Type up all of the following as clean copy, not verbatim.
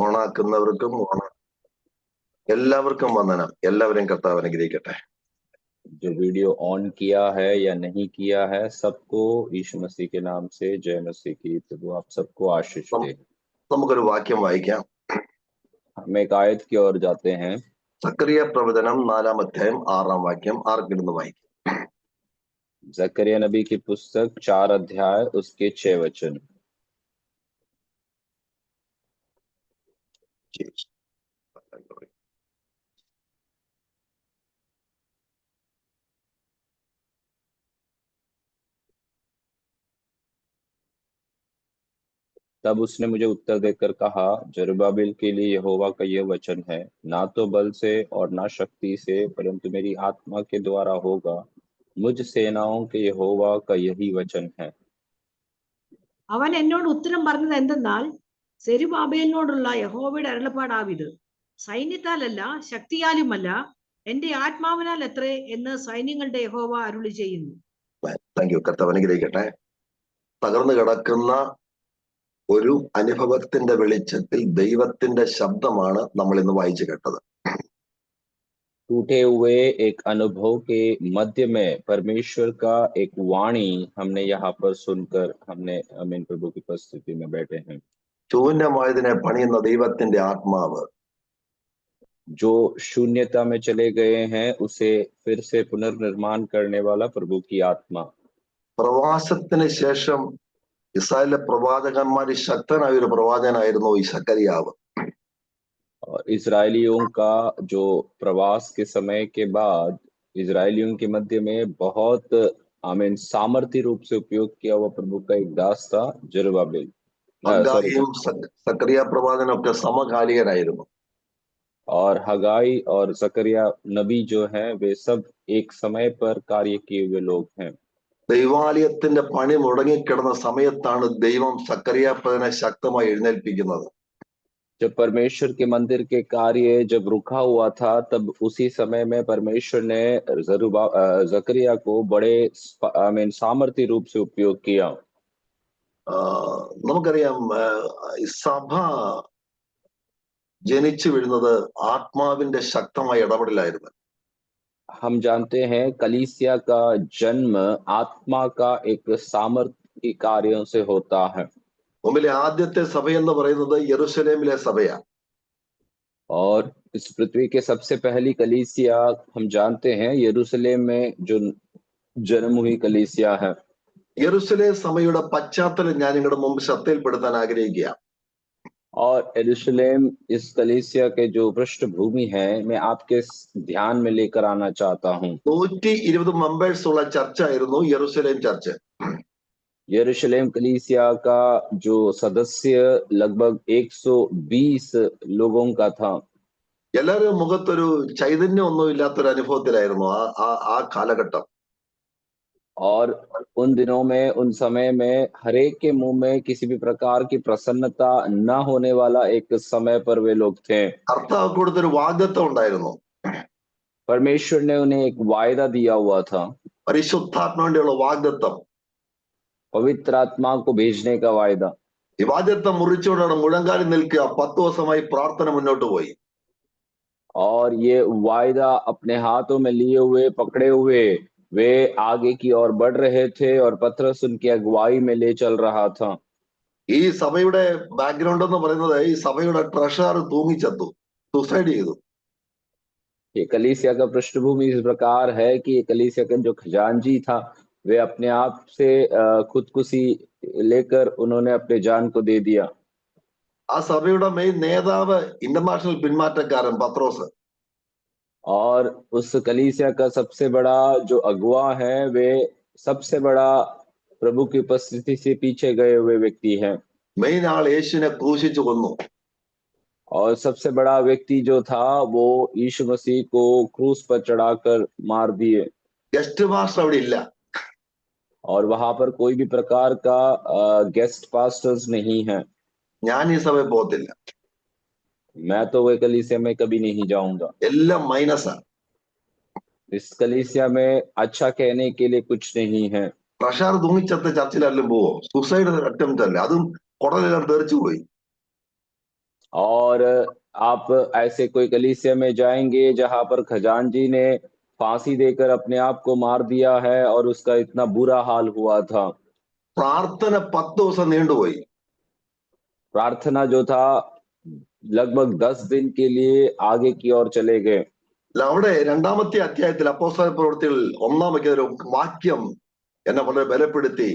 ഓണാക്കുന്നവർക്കും എല്ലാവർക്കും വന്ദനം. എല്ലാവരെയും കർത്താവ് അനുഗ്രഹിക്കട്ടെ. जो वीडियो ऑन किया है या नहीं किया है, सबको यीशु मसीह के नाम से जय मसीह की। प्रभु आप सबको आशीष दे। നമുക്കൊരു വാക്യം വായിക്കാം. हम एक आयत की ओर जाते हैं। സക്കറിയ പ്രവചനം 4-ാം അധ്യായം 6-ാം വാക്യം ആർക്കിടുന്ന് വായിക്കും? जकरिया नबी की पुस्तक 4 अध्याय उसके 6 वचन। तब उसने मुझे उत्तर देकर कहा, जरुब्बाबिल के लिए यहोवा का यह वचन है, ना तो बल से और ना शक्ति से, परंतु मेरी आत्मा के द्वारा होगा। मुझ सेनाओं के यहोवा का यही वचन है। അവൻ എന്നോട് ഉത്തരം പറഞ്ഞത് എന്തെന്നാൽ, സെരുബാബേലിനോടുള്ള യഹോവയുടെ അരുളപ്പാടാവിത്, സൈന്യത്താലല്ല ശക്തിയാലുമല്ല എന്റെ ആത്മാവിനാൽ എത്രേ എന്ന് സൈന്യങ്ങളുടെ യഹോവ അരുളി ചെയ്യുന്നു. Thank you. കർത്താവ് അനുഗ്രഹിക്കട്ടെ. തകർന്നു കിടക്കുന്ന ഒരു അനുഭവത്തിന്റെ വെളിച്ചത്തിൽ ദൈവത്തിന്റെ ശബ്ദമാണ് നമ്മൾ ഇന്ന് വായിച്ചു കേട്ടത്. टूटे हुए एक अनुभव के मध्य में परमेश्वर का एक वाणी हमने यहाँ पर सुनकर हमने अमीन प्रभु की उपस्थिति में बैठे हैं। ശൂന്യമായതിനെ പണിയുന്ന ദൈവത്തിന്റെ ആത്മാവ്, जो शून्यता में चले गए हैं उसे फिर से पुनर्निर्माण करने वाला प्रभु की आत्मा। പ്രവാസത്തിന് ശേഷം ഇസ്രായേലിലെ പ്രവാചകന്മാരിൽ ശക്തനായ ഒരു പ്രവാചകനായിരുന്നു ഈ സക്കറിയാവ്. और इजरायलियों का जो प्रवास के समय के बाद इजरायलियों के मध्य में बहुत आमीन सामर्थ्य रूप से उपयोग किया हुआ प्रभु का एक दास था जरुब्बाबिल। സക്കറിയ പ്രവാചകനൊക്കെ സമകാലികരായിരുന്നു. और हगाई और जकरिया नबी जो हैं वे सब एक समय पर कार्य किए हुए लोग हैं। ദൈവാലയത്തിന്റെ പണി മുടങ്ങിക്കിടന്ന സമയത്താണ് ദൈവം സക്കറിയ പ്രവചനെ ശക്തമായി എഴുന്നേൽപ്പിക്കുന്നത്. जब परमेश्वर के मंदिर के कार्य जब रुका हुआ था, तब उसी समय में परमेश्वर ने जकरिया को बड़े सामर्थ्य रूप से उपयोग किया। നമുക്കറിയാം, സഭ ജനിച്ചു വീഴുന്നത് ആത്മാവിന്റെ ശക്തമായ ഇടപെടലായിരുന്നു. हम जानते हैं कलीसिया का जन्म आत्मा का एक सामर्थ्य कार्यों से होता है। മുമ്പിലെ ആദ്യത്തെ സഭയെന്ന് പറയുന്നത് യെരുശലേമിലെ സഭയാണ്. और इस पृथ्वी के सबसे पहली कलीसिया हम जानते हैं यरूशलेम में जो जन्म हुई कलीसिया है। യെരുശലേം സഭയുടെ പശ്ചാത്തലം ഞാൻ നിങ്ങളുടെ മുമ്പ് ശ്രദ്ധയിൽപ്പെടുത്താൻ ആഗ്രഹിക്കുക. और यरूशलेम इस कलीसिया के जो पृष्ठभूमि है मैं आपके ध्यान में लेकर आना चाहता हूँ। 120 മെമ്പേഴ്സ് ഉള്ള ചർച്ചായിരുന്നു യെരുശലേം ചർച്ച്. यरूशलेम कलीसिया का जो सदस्य लगभग 120 लोगों का था। എല്ലാവരും മുഖത്തൊരു ചൈതന്യം ഒന്നും ഇല്ലാത്തൊരു അനുഭവത്തിലായിരുന്നു ആ കാലഘട്ടം. और उन दिनों में उन समय में हरेक के मुंह में किसी भी प्रकार की प्रसन्नता न होने वाला एक समय पर वे लोग थे। കർത്താവ് കൊടുത്തൊരു വാഗ്ദത്തം ഉണ്ടായിരുന്നു. परमेश्वर ने उन्हें एक वायदा दिया हुआ था, പരിശുദ്ധാത്മാവിനുള്ള വാഗ്ദത്തം. पवित्र आत्मा को भेजने का वायदा। ഈ വാഗ്ദത്തം മുറിച്ചുകൊണ്ടാണ് മുഴങ്കാലിൽ നിൽക്കുക 10 ദിവസമായി പ്രാർത്ഥന മുന്നോട്ട് പോയി. और ये वायदा अपने हाथों में लिए हुए पकड़े हुए वे आगे की ओर बढ़ रहे थे और पतरस उनकी अगुवाई में ले चल रहा था। ഈ സഭയുടെ ബാക്ക്ഗ്രൗണ്ട് എന്ന് പറയുന്നത് ഈ സഭയുടെ ട്രഷറർ തൂങ്ങിച്ചത്തു, സുസൈഡ് ചെയ്തു. ये कलीसिया का पृष्ठभूमि इस प्रकार है कि ये कलीसिया का जो खजांची था वे अपने आप से खुदकुशी लेकर उन्होंने अपने जान को दे दिया। ആ സഭയുടെ മെയിൻ നേതാവ് ഇന്റർനാഷണൽ പിന്മാറ്റക്കാരൻ പത്രോസ്. और उस कलीसिया का सबसे बड़ा जो अगुवा है वे सबसे बड़ा प्रभु की उपस्थिति से पीछे गए हुए व्यक्ति हैं। മെയിൻ ആൾ യേശുവിനെ ക്രൂശിച്ചു കൊന്നു. और सबसे बड़ा व्यक्ति जो था वो यीशु मसीह को क्रूस पर चढ़ाकर मार दिए। ഗസ്റ്റ് മാസ്റ്റർ അവിടെ ഇല്ല. और वहां पर कोई भी प्रकार का गेस्ट पास्टर्स नहीं है। ഞാൻ ഈ സഭയിൽ പോകത്തില്ല. मैं तो वे कलीसिया में कभी नहीं जाऊंगा। എല്ലാം മൈനസാണ്. इस कलीसिया में अच्छा कहने के लिए कुछ नहीं है। ട്രഷറർ തൂങ്ങിച്ചത്ത ചർച്ചിലെല്ലാം പോവോ? സുസൈഡ് അറ്റംപ്റ്റ് അല്ലേ, അതും കുടലെല്ലാം തെറിച്ചു പോയി. और आप ऐसे कोई कलीसिया में जाएंगे जहां पर खजानजी ने फांसी देकर अपने आप को मार दिया है और उसका इतना बुरा हाल हुआ था। പ്രാർത്ഥന 10 ദിവസം നീണ്ടുപോയി. प्रार्थना जो था लगभग 10 दिन के लिए आगे की ओर चले गए। അല്ല, അവിടെ 2-ാമത്തെ അധ്യായത്തിൽ അപ്പോസ്തല പ്രവൃത്തികൾ 1-ാം ഒരു വാക്യം എന്നെ വളരെ ബലപ്പെടുത്തി.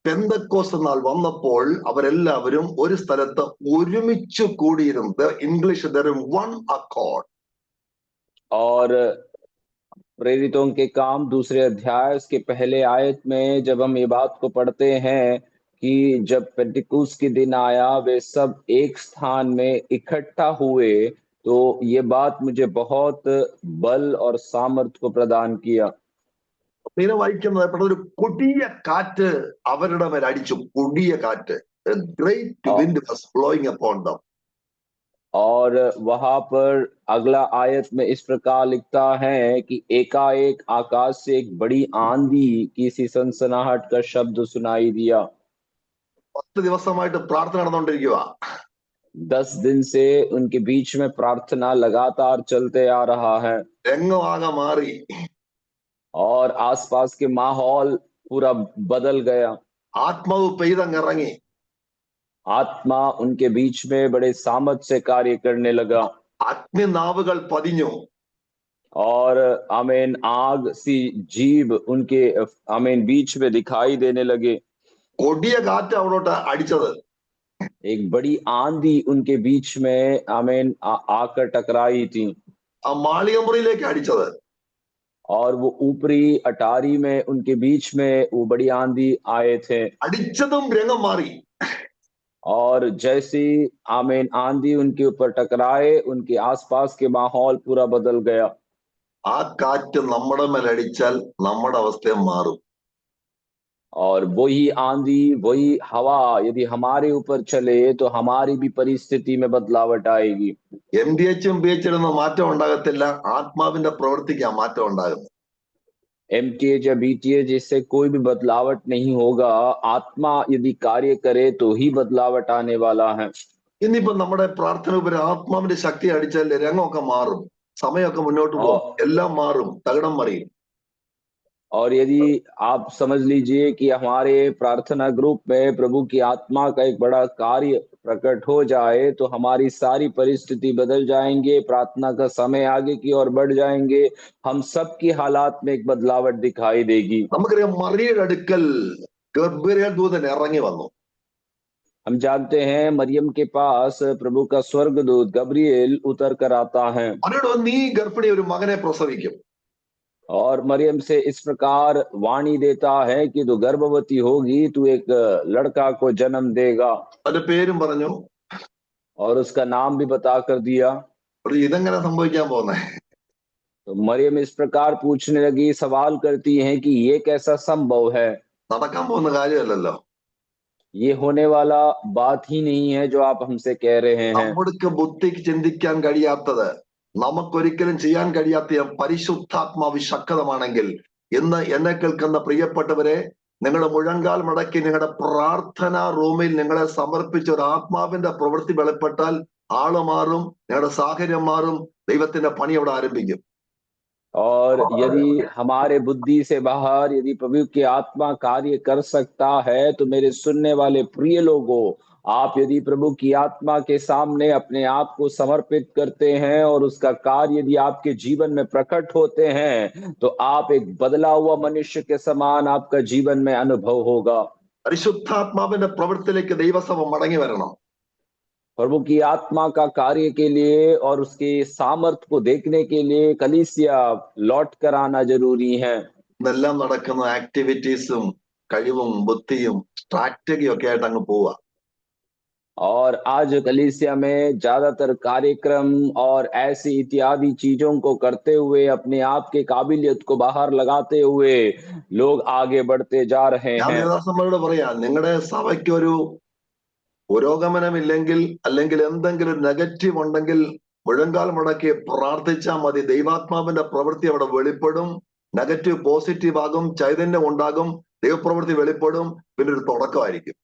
പെന്തക്കോസ്ത് നാൾ വന്നപ്പോൾ അവരെല്ലാവരും ഒരു സ്ഥലത്ത് ഒരുമിച്ച് കൂടിയിരുന്നു. English one Accord. और प्रेरितों के काम दूसरे अध्याय उसके पहले आयत में जब हम ये बात को पढ़ते हैं कि जब पेंटिकुस के दिन आया वे सब एक स्थान में इकट्ठा हुए, तो ये बात मुझे बहुत बल और सामर्थ्य को प्रदान किया। ഇങ്ങനെ വായിക്കുന്നത് ഒരു കൊടിയ കാറ്റ് അവരുടെ മേൽ അടിച്ചു. കൊടിയ കാറ്റ്, great wind was blowing upon dum. और वहां पर अगला आयत में इस प्रकार लिखता है कि एकाएक आकाश से एक बड़ी आंधी की सी सनसनाहट का शब्द सुनाई दिया। 10 ദിവസമായിട്ട് പ്രാർത്ഥന നടന്നുകൊണ്ടിരിക്കുക. 10 दिन से उनके बीच में प्रार्थना लगातार चलते आ रहा है രംഗം ആകെ മാറി. और आसपास के माहौल पूरा बदल गया। ആത്മാവ് പെയ്തങ്ങിറങ്ങി. आत्मा उनके बीच में बड़े सामर्थ्य से कार्य करने लगा അഗ്നിനാവുകൾ പതിഞ്ഞു. और आमीन आग सी जीभ उनके आमीन बीच में दिखाई देने लगे। കൊടിയ കാറ്റ് അവിടോട്ട് അടിച്ചത്. एक बड़ी आंधी उनके बीच में आमीन आकर टकराई थी ആ മാളികമുറിയിലേക്ക് അടിച്ചത്. और वो ऊपरी अटारी में उनके बीच में वो बड़ी आंधी आए थे അടിച്ചതും രംഗം മാറി. और जैसी आमीन आंधी उनके ऊपर टकराए उनके आसपास के माहौल पूरा बदल गया। ആ കാറ്റ് നമ്മുടെ മേൽ അടിച്ചാൽ നമ്മുടെ അവസ്ഥയും മാറും. और वही आंधी वही हवा यदि हमारे ऊपर चले तो हमारी भी परिस्थिति में बदलावट आएगी। MDHും PHനും മാറ്റം ഉണ്ടാകത്തില്ല, ആത്മാവിന്റെ പ്രവൃത്തിക്ക് മാറ്റം ഉണ്ടാകുന്നു. MTH या BTH इससे कोई भी बदलावट नहीं होगा। आत्मा यदि कार्य करे तो ही बदलावट आने वाला है। ഇന്നിപ്പോ നമ്മുടെ പ്രാർത്ഥന ഉപരി ആത്മാവിന്റെ ശക്തി അടിച്ചാൽ രംഗമൊക്കെ മാറും, സമയമൊക്കെ മുന്നോട്ട് പോകും, എല്ലാം മാറും, തകിടം മറിയും. और यदि आप समझ लीजिए कि हमारे प्रार्थना ग्रुप में प्रभु की आत्मा का एक बड़ा कार्य प्रकट हो जाए तो हमारी सारी परिस्थिति बदल जाएंगे, प्रार्थना का समय आगे की ओर बढ़ जाएंगे, हम सबकी हालात में एक बदलावट दिखाई देगी। നമുക്കറിയാം മറിയയുടെ അടുക്കൽ ഗബ്രിയേൽ ദൂതൻ ഇറങ്ങി വന്നു. हम जानते हैं मरियम के पास प्रभु का स्वर्गदूत गब्रिएल उतर कर आता है അവരോട് നീ ഗർഭിണി ഒരു മകനെ പ്രസവിക്കും. और मरियम से इस प्रकार वाणी देता है कि तू गर्भवती होगी, तू एक लड़का को जन्म देगा അവന്റെ പേരും പറഞ്ഞു. और उसका नाम भी बता कर दिया। ഇതെങ്ങനെ സംഭവിക്കാൻ പോകുന്നേ? तो मरियम इस प्रकार पूछने लगी, सवाल करती हैं कि ये कैसा संभव है, നടക്കാൻ പോകുന്ന കാര്യമല്ലല്ലോ. ये होने वाला बात ही नहीं है जो आप हमसे कह रहे हैं। നമുക്ക് ബുദ്ധിക്ക് ചിന്തിക്കാൻ കഴിയാത്തത്, നമുക്കൊരിക്കലും ചെയ്യാൻ കഴിയാത്ത പരിശുദ്ധാത്മാവ് ശക്തമാണെങ്കിൽ ഇന്ന് എന്നെ കേൾക്കുന്ന പ്രിയപ്പെട്ടവരെ, നിങ്ങളുടെ മുഴങ്കാൽ മടക്കി നിങ്ങളുടെ പ്രാർത്ഥനാ റൂമിൽ നിങ്ങളെ സമർപ്പിച്ച ഒരു ആത്മാവിന്റെ പ്രവൃത്തി വെളിപ്പെട്ടാൽ ആള് മാറും, നിങ്ങളുടെ സാഹചര്യം മാറും, ദൈവത്തിന്റെ പണി അവിടെ ആരംഭിക്കും. और यदि हमारे बुद्धि से बाहर यदि प्रभु की आत्मा कार्य कर सकता है तो मेरे सुनने वाले प्रिय लोगों, आप यदि प्रभु की आत्मा के सामने अपने आप को समर्पित करते हैं और उसका कार्य यदि आपके जीवन में प्रकट होते हैं तो आप एक बदला हुआ मनुष्य के समान आपका जीवन में अनुभव होगा। പരിശുദ്ധാത്മാവിന്റെ പ്രവൃത്തിയിലേക്ക് ദൈവസഭ മടങ്ങി വരണം. प्रभु की आत्मा का कार्य के लिए और उसके सामर्थ्य को देखने के लिए कलीसिया लौट कर आना जरूरी है। ഇതെല്ലാം നടക്കുന്ന ആക്ടിവിറ്റീസും കഴിവും ബുദ്ധിയും സ്ട്രാറ്റജിയും ഒക്കെ ആയിട്ട് അങ്ങ് പോവുക. और आज कलीसिया में ज्यादातर कार्यक्रम और ऐसी इत्यादि चीजों को करते हुए अपने आप के काबिलियत को बाहर लगाते हुए लोग आगे बढ़ते जा रहे ഞാൻ हैं। ദേവദാസന്മാരോട് പറയാ, നിങ്ങളുടെ സഭയ്ക്ക് ഒരു പുരോഗമനമില്ലെങ്കിൽ അല്ലെങ്കിൽ എന്തെങ്കിലും ഒരു നെഗറ്റീവ് ഉണ്ടെങ്കിൽ മുഴങ്കാൽ മുടക്കി പ്രാർത്ഥിച്ചാൽ മതി. ദൈവാത്മാവിന്റെ പ്രവൃത്തി അവിടെ വെളിപ്പെടും, നെഗറ്റീവ് പോസിറ്റീവ് ആകും, ചൈതന്യം ഉണ്ടാകും, ദൈവപ്രവൃത്തി വെളിപ്പെടും, പിന്നെ ഒരു തുടക്കമായിരിക്കും.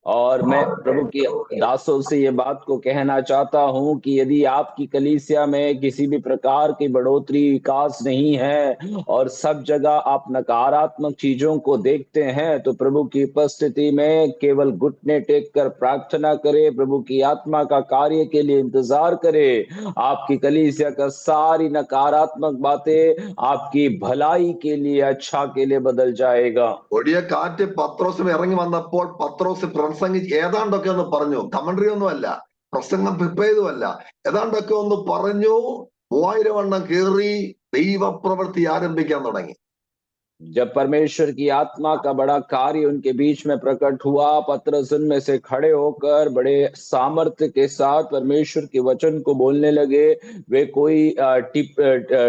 और मैं प्रभु की दासों से ये बात को कहना चाहता हूं कि यदि आपकी कलीसिया में किसी भी प्रकार की बढ़ोतरी विकास नहीं है और सब जगह आप नकारात्मक चीजों को देखते हैं, तो प्रभु की उपस्थिति में केवल घुटने टेक कर प्रार्थना करे, प्रभु की आत्मा का कार्य के लिए इंतजार करे। आपकी कलीसिया का सारी नकारात्मक बातें आपकी भलाई के लिए, अच्छा के लिए बदल जाएगा। ഒടിയ കാറ്റ് പത്രോസിന് ഇറങ്ങി വന്നപ്പോൾ പത്രോസ് പ്രസംഗിച്ച് ഏതാണ്ടൊക്കെ ഒന്ന് പറഞ്ഞു. കമന്ററി ഒന്നുമല്ല, പ്രസംഗം പ്രിപ്പയർ ചെയ്തുമല്ല, ഏതാണ്ടൊക്കെ ഒന്ന് പറഞ്ഞു. 3000 എണ്ണം കയറി ദൈവപ്രവൃത്തി ആരംഭിക്കാൻ തുടങ്ങി. जब परमेश्वर की आत्मा का बड़ा कार्य उनके बीच में प्रकट हुआ, पतरस उनमें से खड़े होकर बड़े सामर्थ्य के साथ परमेश्वर के वचन को बोलने लगे। वे कोई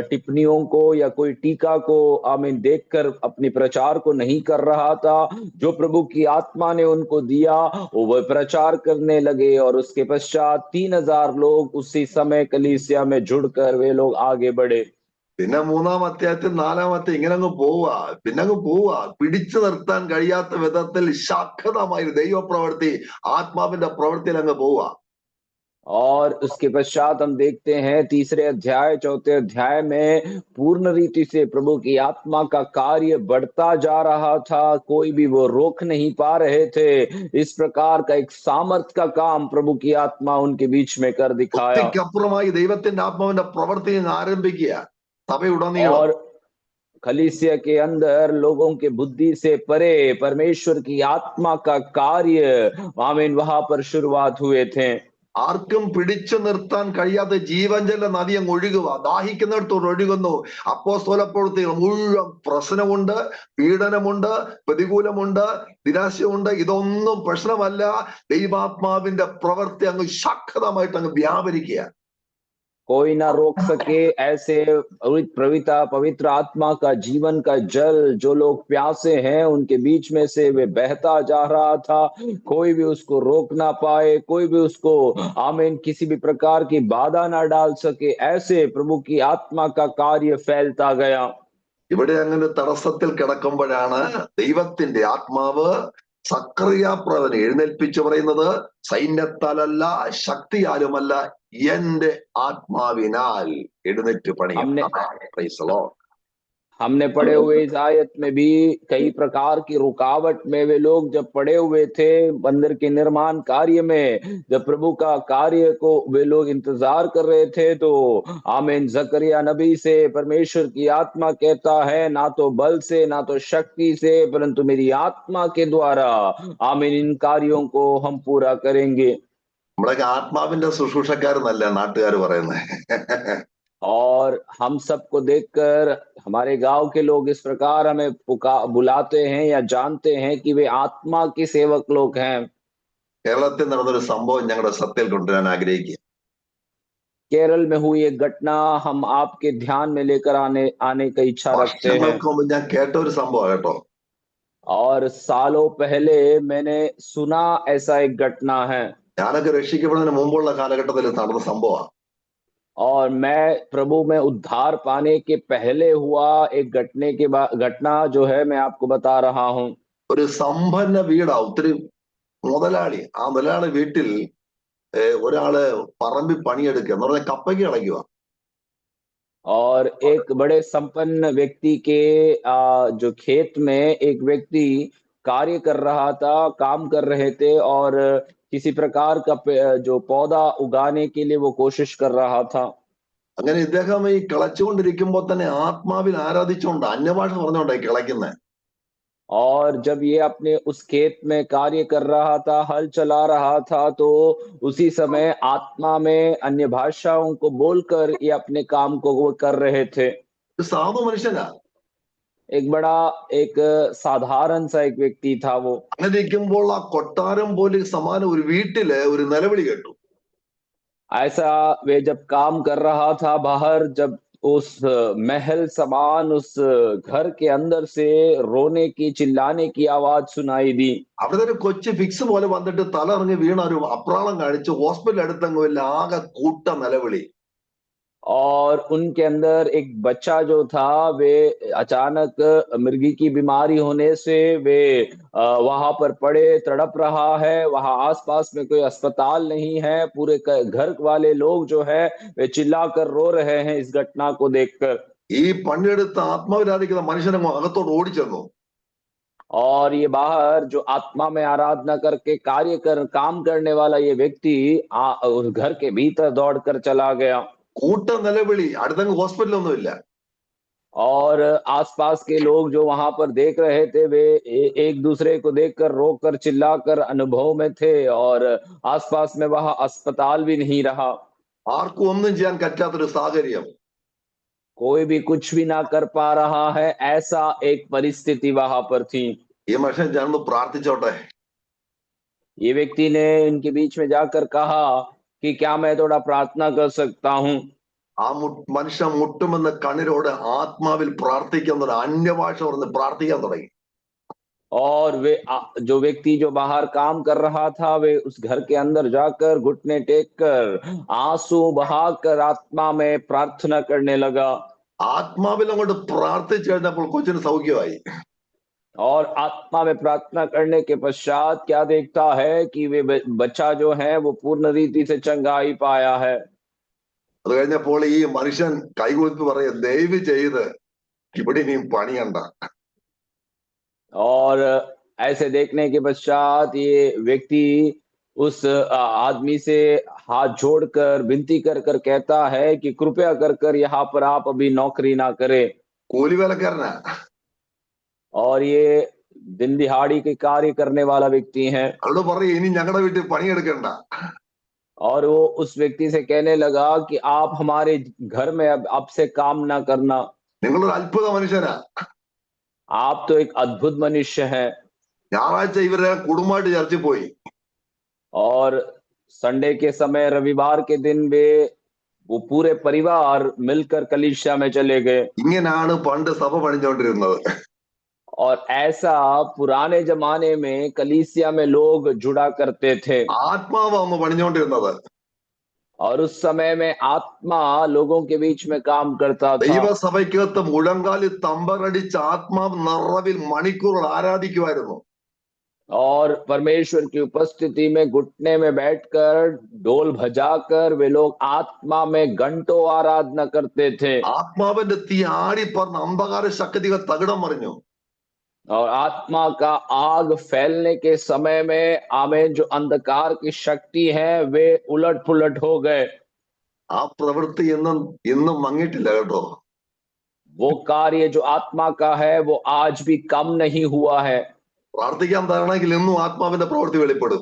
टिप्पणियों को या कोई टीका को आमीन देखकर अपने प्रचार को नहीं कर रहा था। जो प्रभु की आत्मा ने उनको दिया वो प्रचार करने लगे, और उसके पश्चात 3000 लोग उसी समय कलीसिया में जुड़कर वे लोग आगे बढ़े। പിന്നെ 3-ാം അധ്യായത്തിൽ 4-ാം അധ്യായം ഇങ്ങനെ അങ്ങ് പോവാ. പിടിച്ചു നിർത്താൻ കഴിയാത്ത വിധത്തിൽ ശാഖതമായ ദൈവപ്രവൃത്തി, ആത്മാവിന്റെ പ്രവൃത്തിയിൽ അങ്ങ് പോവാ. और उसके पश्चात हम देखते हैं 3रे अध्याय 4थे अध्याय में पूर्ण रीति से प्रभु की आत्मा का कार्य बढ़ता जा रहा था। कोई भी वो रोक नहीं पा रहे थे। इस प्रकार का एक सामर्थ का काम प्रभु की आत्मा उनके बीच में कर दिखाया। ഒത്തിക്കപ്പുറമായി ദൈവത്തിന്റെ ആത്മാവിന്റെ പ്രവൃത്തി അങ്ങ് ആരംഭിക്കുക സഭയുടനീളം. और कलीसिया के अंदर लोगों के बुद्धि से परे परमेश्वर की आत्मा का कार्य आमीन वहां पर शुरुआत हुए थे। ആർക്കും പിടിച്ചു നിർത്താൻ കഴിയാതെ ജീവജല നദി അങ്ങ് ഒഴുകുക, ദാഹിക്കുന്നിടത്തോട് ഒഴുകുന്നു. അപ്പോസ്തലപ്രവൃത്തികൾ മുഴുവൻ പ്രശ്നമുണ്ട്, പീഡനമുണ്ട്, പ്രതികൂലമുണ്ട്, നിരാശയുണ്ട്. ഇതൊന്നും പ്രശ്നമല്ല. ദൈവാത്മാവിന്റെ പ്രവൃത്തി അങ്ങ് ശക്തമായിട്ട് അങ്ങ് വ്യാപരിക്കുക. कोई ना रोक सके ऐसे पवित्र आत्मा का जीवन का जल जो लोग प्यासे हैं उनके बीच में से वे बहता जा रहा था। कोई भी उसको रोक ना पाए, कोई भी उसको आमीन किसी भी प्रकार की बाधा ना डाल सके। ऐसे प्रभु की आत्मा का कार्य फैलता गया। ഇവിടെ അങ്ങനെ തടസ്സത്തിൽ കിടക്കുമ്പോഴാണ് ദൈവത്തിന്റെ ആത്മാവ് സക്കറിയാപ്രവനെ എഴുന്നേൽപ്പിച്ചു പറയുന്നത്, സൈന്യത്താലല്ല ശക്തിയാലുമല്ല എന്റെ ആത്മാവിനാൽ എഴുന്നേറ്റ് പണിയും. Praise the Lord. हमने पढ़े हुए इस आयत में भी कई प्रकार की रुकावट में वे लोग जब पड़े हुए थे मंदिर के निर्माण कार्य में, जब प्रभु का कार्य को वे लोग इंतजार कर रहे थे, तो आमीन जकरिया नबी से परमेश्वर की आत्मा कहता है, ना तो बल से ना तो शक्ति से परंतु मेरी आत्मा के द्वारा आमीन इन कार्यों को हम पूरा करेंगे। നമ്മുടെ ആത്മാവിന്റെ ശുശ്രൂഷക്കാരെന്നല്ല നാട്ടുകാർ പറയുന്നത്. और हम सबको देखकर हमारे गांव के लोग इस प्रकार हमें बुलाते हैं या जानते हैं कि वे आत्मा के सेवक लोग हैं। കേരളത്തിൽ നടന്നൊരു സംഭവം ഞങ്ങളുടെ ശ്രദ്ധയിൽ കൊണ്ടുവരാൻ ആഗ്രഹിക്കുക. केरल में हुई एक घटना हम आपके ध्यान में लेकर आने की इच्छा रखते हैं। വർഷങ്ങൾക്ക് മുമ്പ് ഞാൻ കേട്ട ഒരു സംഭവം കേട്ടോ. और सालों पहले मैंने सुना ऐसा एक घटना है। ഞാനൊക്കെ രക്ഷിക്കപ്പെടുന്നതിന് മുമ്പുള്ള കാലഘട്ടത്തിൽ നടന്ന സംഭവമാണ്. और मैं प्रभु में उद्धार पाने के पहले हुआ एक घटना जो है मैं आपको बता रहा हूं। ഒരു സമ്പന്ന വീടാ, ഒത്തിരി മുതലാളി. ആ മുതലാളി വീട്ടിൽ ഒരാള് പറമ്പിൽ പണിയെടുക്കുക എന്ന് പറഞ്ഞാൽ കപ്പയ്ക്ക് കളയ്ക്കുക. और एक बड़े संपन्न व्यक्ति के जो खेत में एक व्यक्ति कार्य कर रहा था, काम कर रहे थे, और किसी प्रकार का जो पौधा उगाने के लिए वो कोशिश कर रहा था। അങ്ങനെ ഇദ്ദേഹം ഈ കിളച്ചുകൊണ്ടിരിക്കുമ്പോൾ തന്നെ ആത്മാവിൽ ആരാധിച്ചുകൊണ്ട് അന്യഭാഷ പറഞ്ഞുകൊണ്ടായി കിളയ്ക്കുന്നത്. और जब ये अपने उस खेत में कार्य कर रहा था, हल चला रहा था, तो उसी समय आत्मा में अन्य भाषाओं को बोलकर ये अपने काम को वो कर रहे थे। സാധു മനുഷ്യനാ, एक साधारण सा एक व्यक्ति था वो। അങ്ങനെ ഇരിക്കുമ്പോൾ ആ കൊട്ടാരം പോലെ സമാനം ഒരു വീട്ടില് ഒരു നിലവിളി കേട്ടു. ऐसा वे जब काम कर रहा था बाहर, जब उस महल समान उस घर के अंदर से रोने की चिल्लाने की आवाज सुनाई दी। അവിടെ ഒരു കൊച്ചു ഫിക്സ് പോലെ വന്നിട്ട് തല ഇറങ്ങി വീണ ഒരു അപ്രാളം കാണിച്ച് ഹോസ്പിറ്റൽ അടുത്തങ്ങുമില്ല, ആകെ കൂട്ട നിലവിളി. और उनके अंदर एक बच्चा जो था वे अचानक मिर्गी की बीमारी होने से वे वहां पर पड़े तड़प रहा है। वहां आसपास में कोई अस्पताल नहीं है। पूरे घर वाले लोग जो है वे चिल्लाकर रो रहे हैं इस घटना को देखकर। ഈ പണിയെടുത്ത് ആത്മാവിലായിരിക്കുന്ന മനുഷ്യനെ അകത്തോട്ട് ഓടിച്ചെന്നു. और ये बाहर जो आत्मा में आराधना करके काम करने वाला ये व्यक्ति उस घर के भीतर दौड़कर चला गया। കൂട്ട നിലവിളി, അടുത്തങ്ങ് ഹോസ്പിറ്റലൊന്നും ഇല്ല. और आसपास के लोग जो वहां पर देख रहे थे वे एक दूसरे को देखकर रोकर चिल्लाकर अनुभव में थे, और आसपास में वहां अस्पताल भी नहीं रहा। ആർക്കും ഒന്നും ചെയ്യാൻ പറ്റാത്തൊരു സാഹചര്യം. कोई भी कुछ भी ना कर पा रहा है, ऐसा एक परिस्थिति वहां पर थी। ഈ മനുഷ്യൻ ഞാനൊന്ന് പ്രാർത്ഥിച്ചോട്ടെ. ये व्यक्ति ने इनके बीच में जाकर कहा कि क्या मैं थोड़ा प्रार्थना कर सकता हूँ। ആ മനുഷ്യൻ മുട്ടുമെന്ന കണ്ണീരോട് ആത്മാവിൽ പ്രാർത്ഥിക്കാൻ തുടങ്ങി, അന്യഭാഷ പറഞ്ഞ് പ്രാർത്ഥിക്കാൻ തുടങ്ങി. और वे जो व्यक्ति जो बाहर काम कर रहा था वे उस घर के अंदर जाकर घुटने टेक कर आंसू बहाकर आत्मा में प्रार्थना करने लगा। ആത്മാവിൽ അങ്ങോട്ട് പ്രാർത്ഥിച്ചു കഴിഞ്ഞപ്പോൾ കൊച്ചിന് സൗഖ്യമായി. और आत्मा में प्रार्थना करने के पश्चात क्या देखता है कि वे बच्चा जो है वो पूर्ण रीति से चंगाई पाया है। അത് കഴിഞ്ഞപ്പോൾ ഈ മനുഷ്യൻ കൈകൊടുത്ത് പറയ, ദയവ് ചെയ്ത് ഇവിടെ ഇനിയും പണിയണ്ട. और ऐसे देखने के पश्चात ये व्यक्ति उस आदमी से हाथ जोड़कर विनती कर कर कहता है कि कृपया कर कर यहाँ पर आप अभी नौकरी ना करें। കൂലിവേലക്കാരനാ. और ये दिन दिहाड़ी के कार्य करने वाला व्यक्ति है। അവരോട് പറയും, ഇനി ഞങ്ങളുടെ വീട്ടിൽ പണിയെടുക്കണ്ട. और वो उस व्यक्ति से कहने लगा कि आप हमारे घर में अब से काम ना करना। നിങ്ങളൊരു അത്ഭുത മനുഷ്യനാ. आप तो एक अद्भुत मनुष्य हैं। ഞായറാഴ്ച ഇവരെ കുടുംബമായിട്ട് ചർച്ചിൽ പോയി. और संडे के समय रविवार के दिन वो पूरे परिवार मिलकर कलीसिया में चले गए। ഇങ്ങനെയാണ് പണ്ട് സഭ പണിഞ്ഞുകൊണ്ടിരുന്നത്. और ऐसा पुराने जमाने में कलीसिया में लोग जुड़ा करते थे। ആത്മാവാണ് പണിഞ്ഞുകൊണ്ടിരുന്നത്. और उस समय में आत्मा लोगों के बीच में काम करता था। ദൈവസഭയ്ക്കകത്ത് മുഴങ്കാലിൽ തമ്പറടിച്ച് ആത്മാവ് നിറവിൽ മണിക്കൂറുകൾ ആരാധിക്കുമായിരുന്നു. और परमेश्वर की उपस्थिति में घुटने में बैठकर ढोल बजाकर वे लोग आत्मा में घंटों आराधना करते थे। ആത്മാവിന്റെ തീ ആടിപ്പറന്ന് അന്ധകാര ശക്തികൾ തകിടം മറിഞ്ഞു. और आत्मा का आग फैलने के समय में आमेन जो अंधकार की शक्ति है वे उलट पुलट हो गए। ആ പ്രവൃത്തി ഇന്നും മങ്ങിയിട്ടില്ല കേട്ടോ. वो कार्य जो आत्मा का है वो आज भी कम नहीं हुआ है। പ്രാർത്ഥിക്കാൻ തരണമെങ്കിൽ ഇന്നും ആത്മാവിന്റെ പ്രവൃത്തി വെളിപ്പെടും.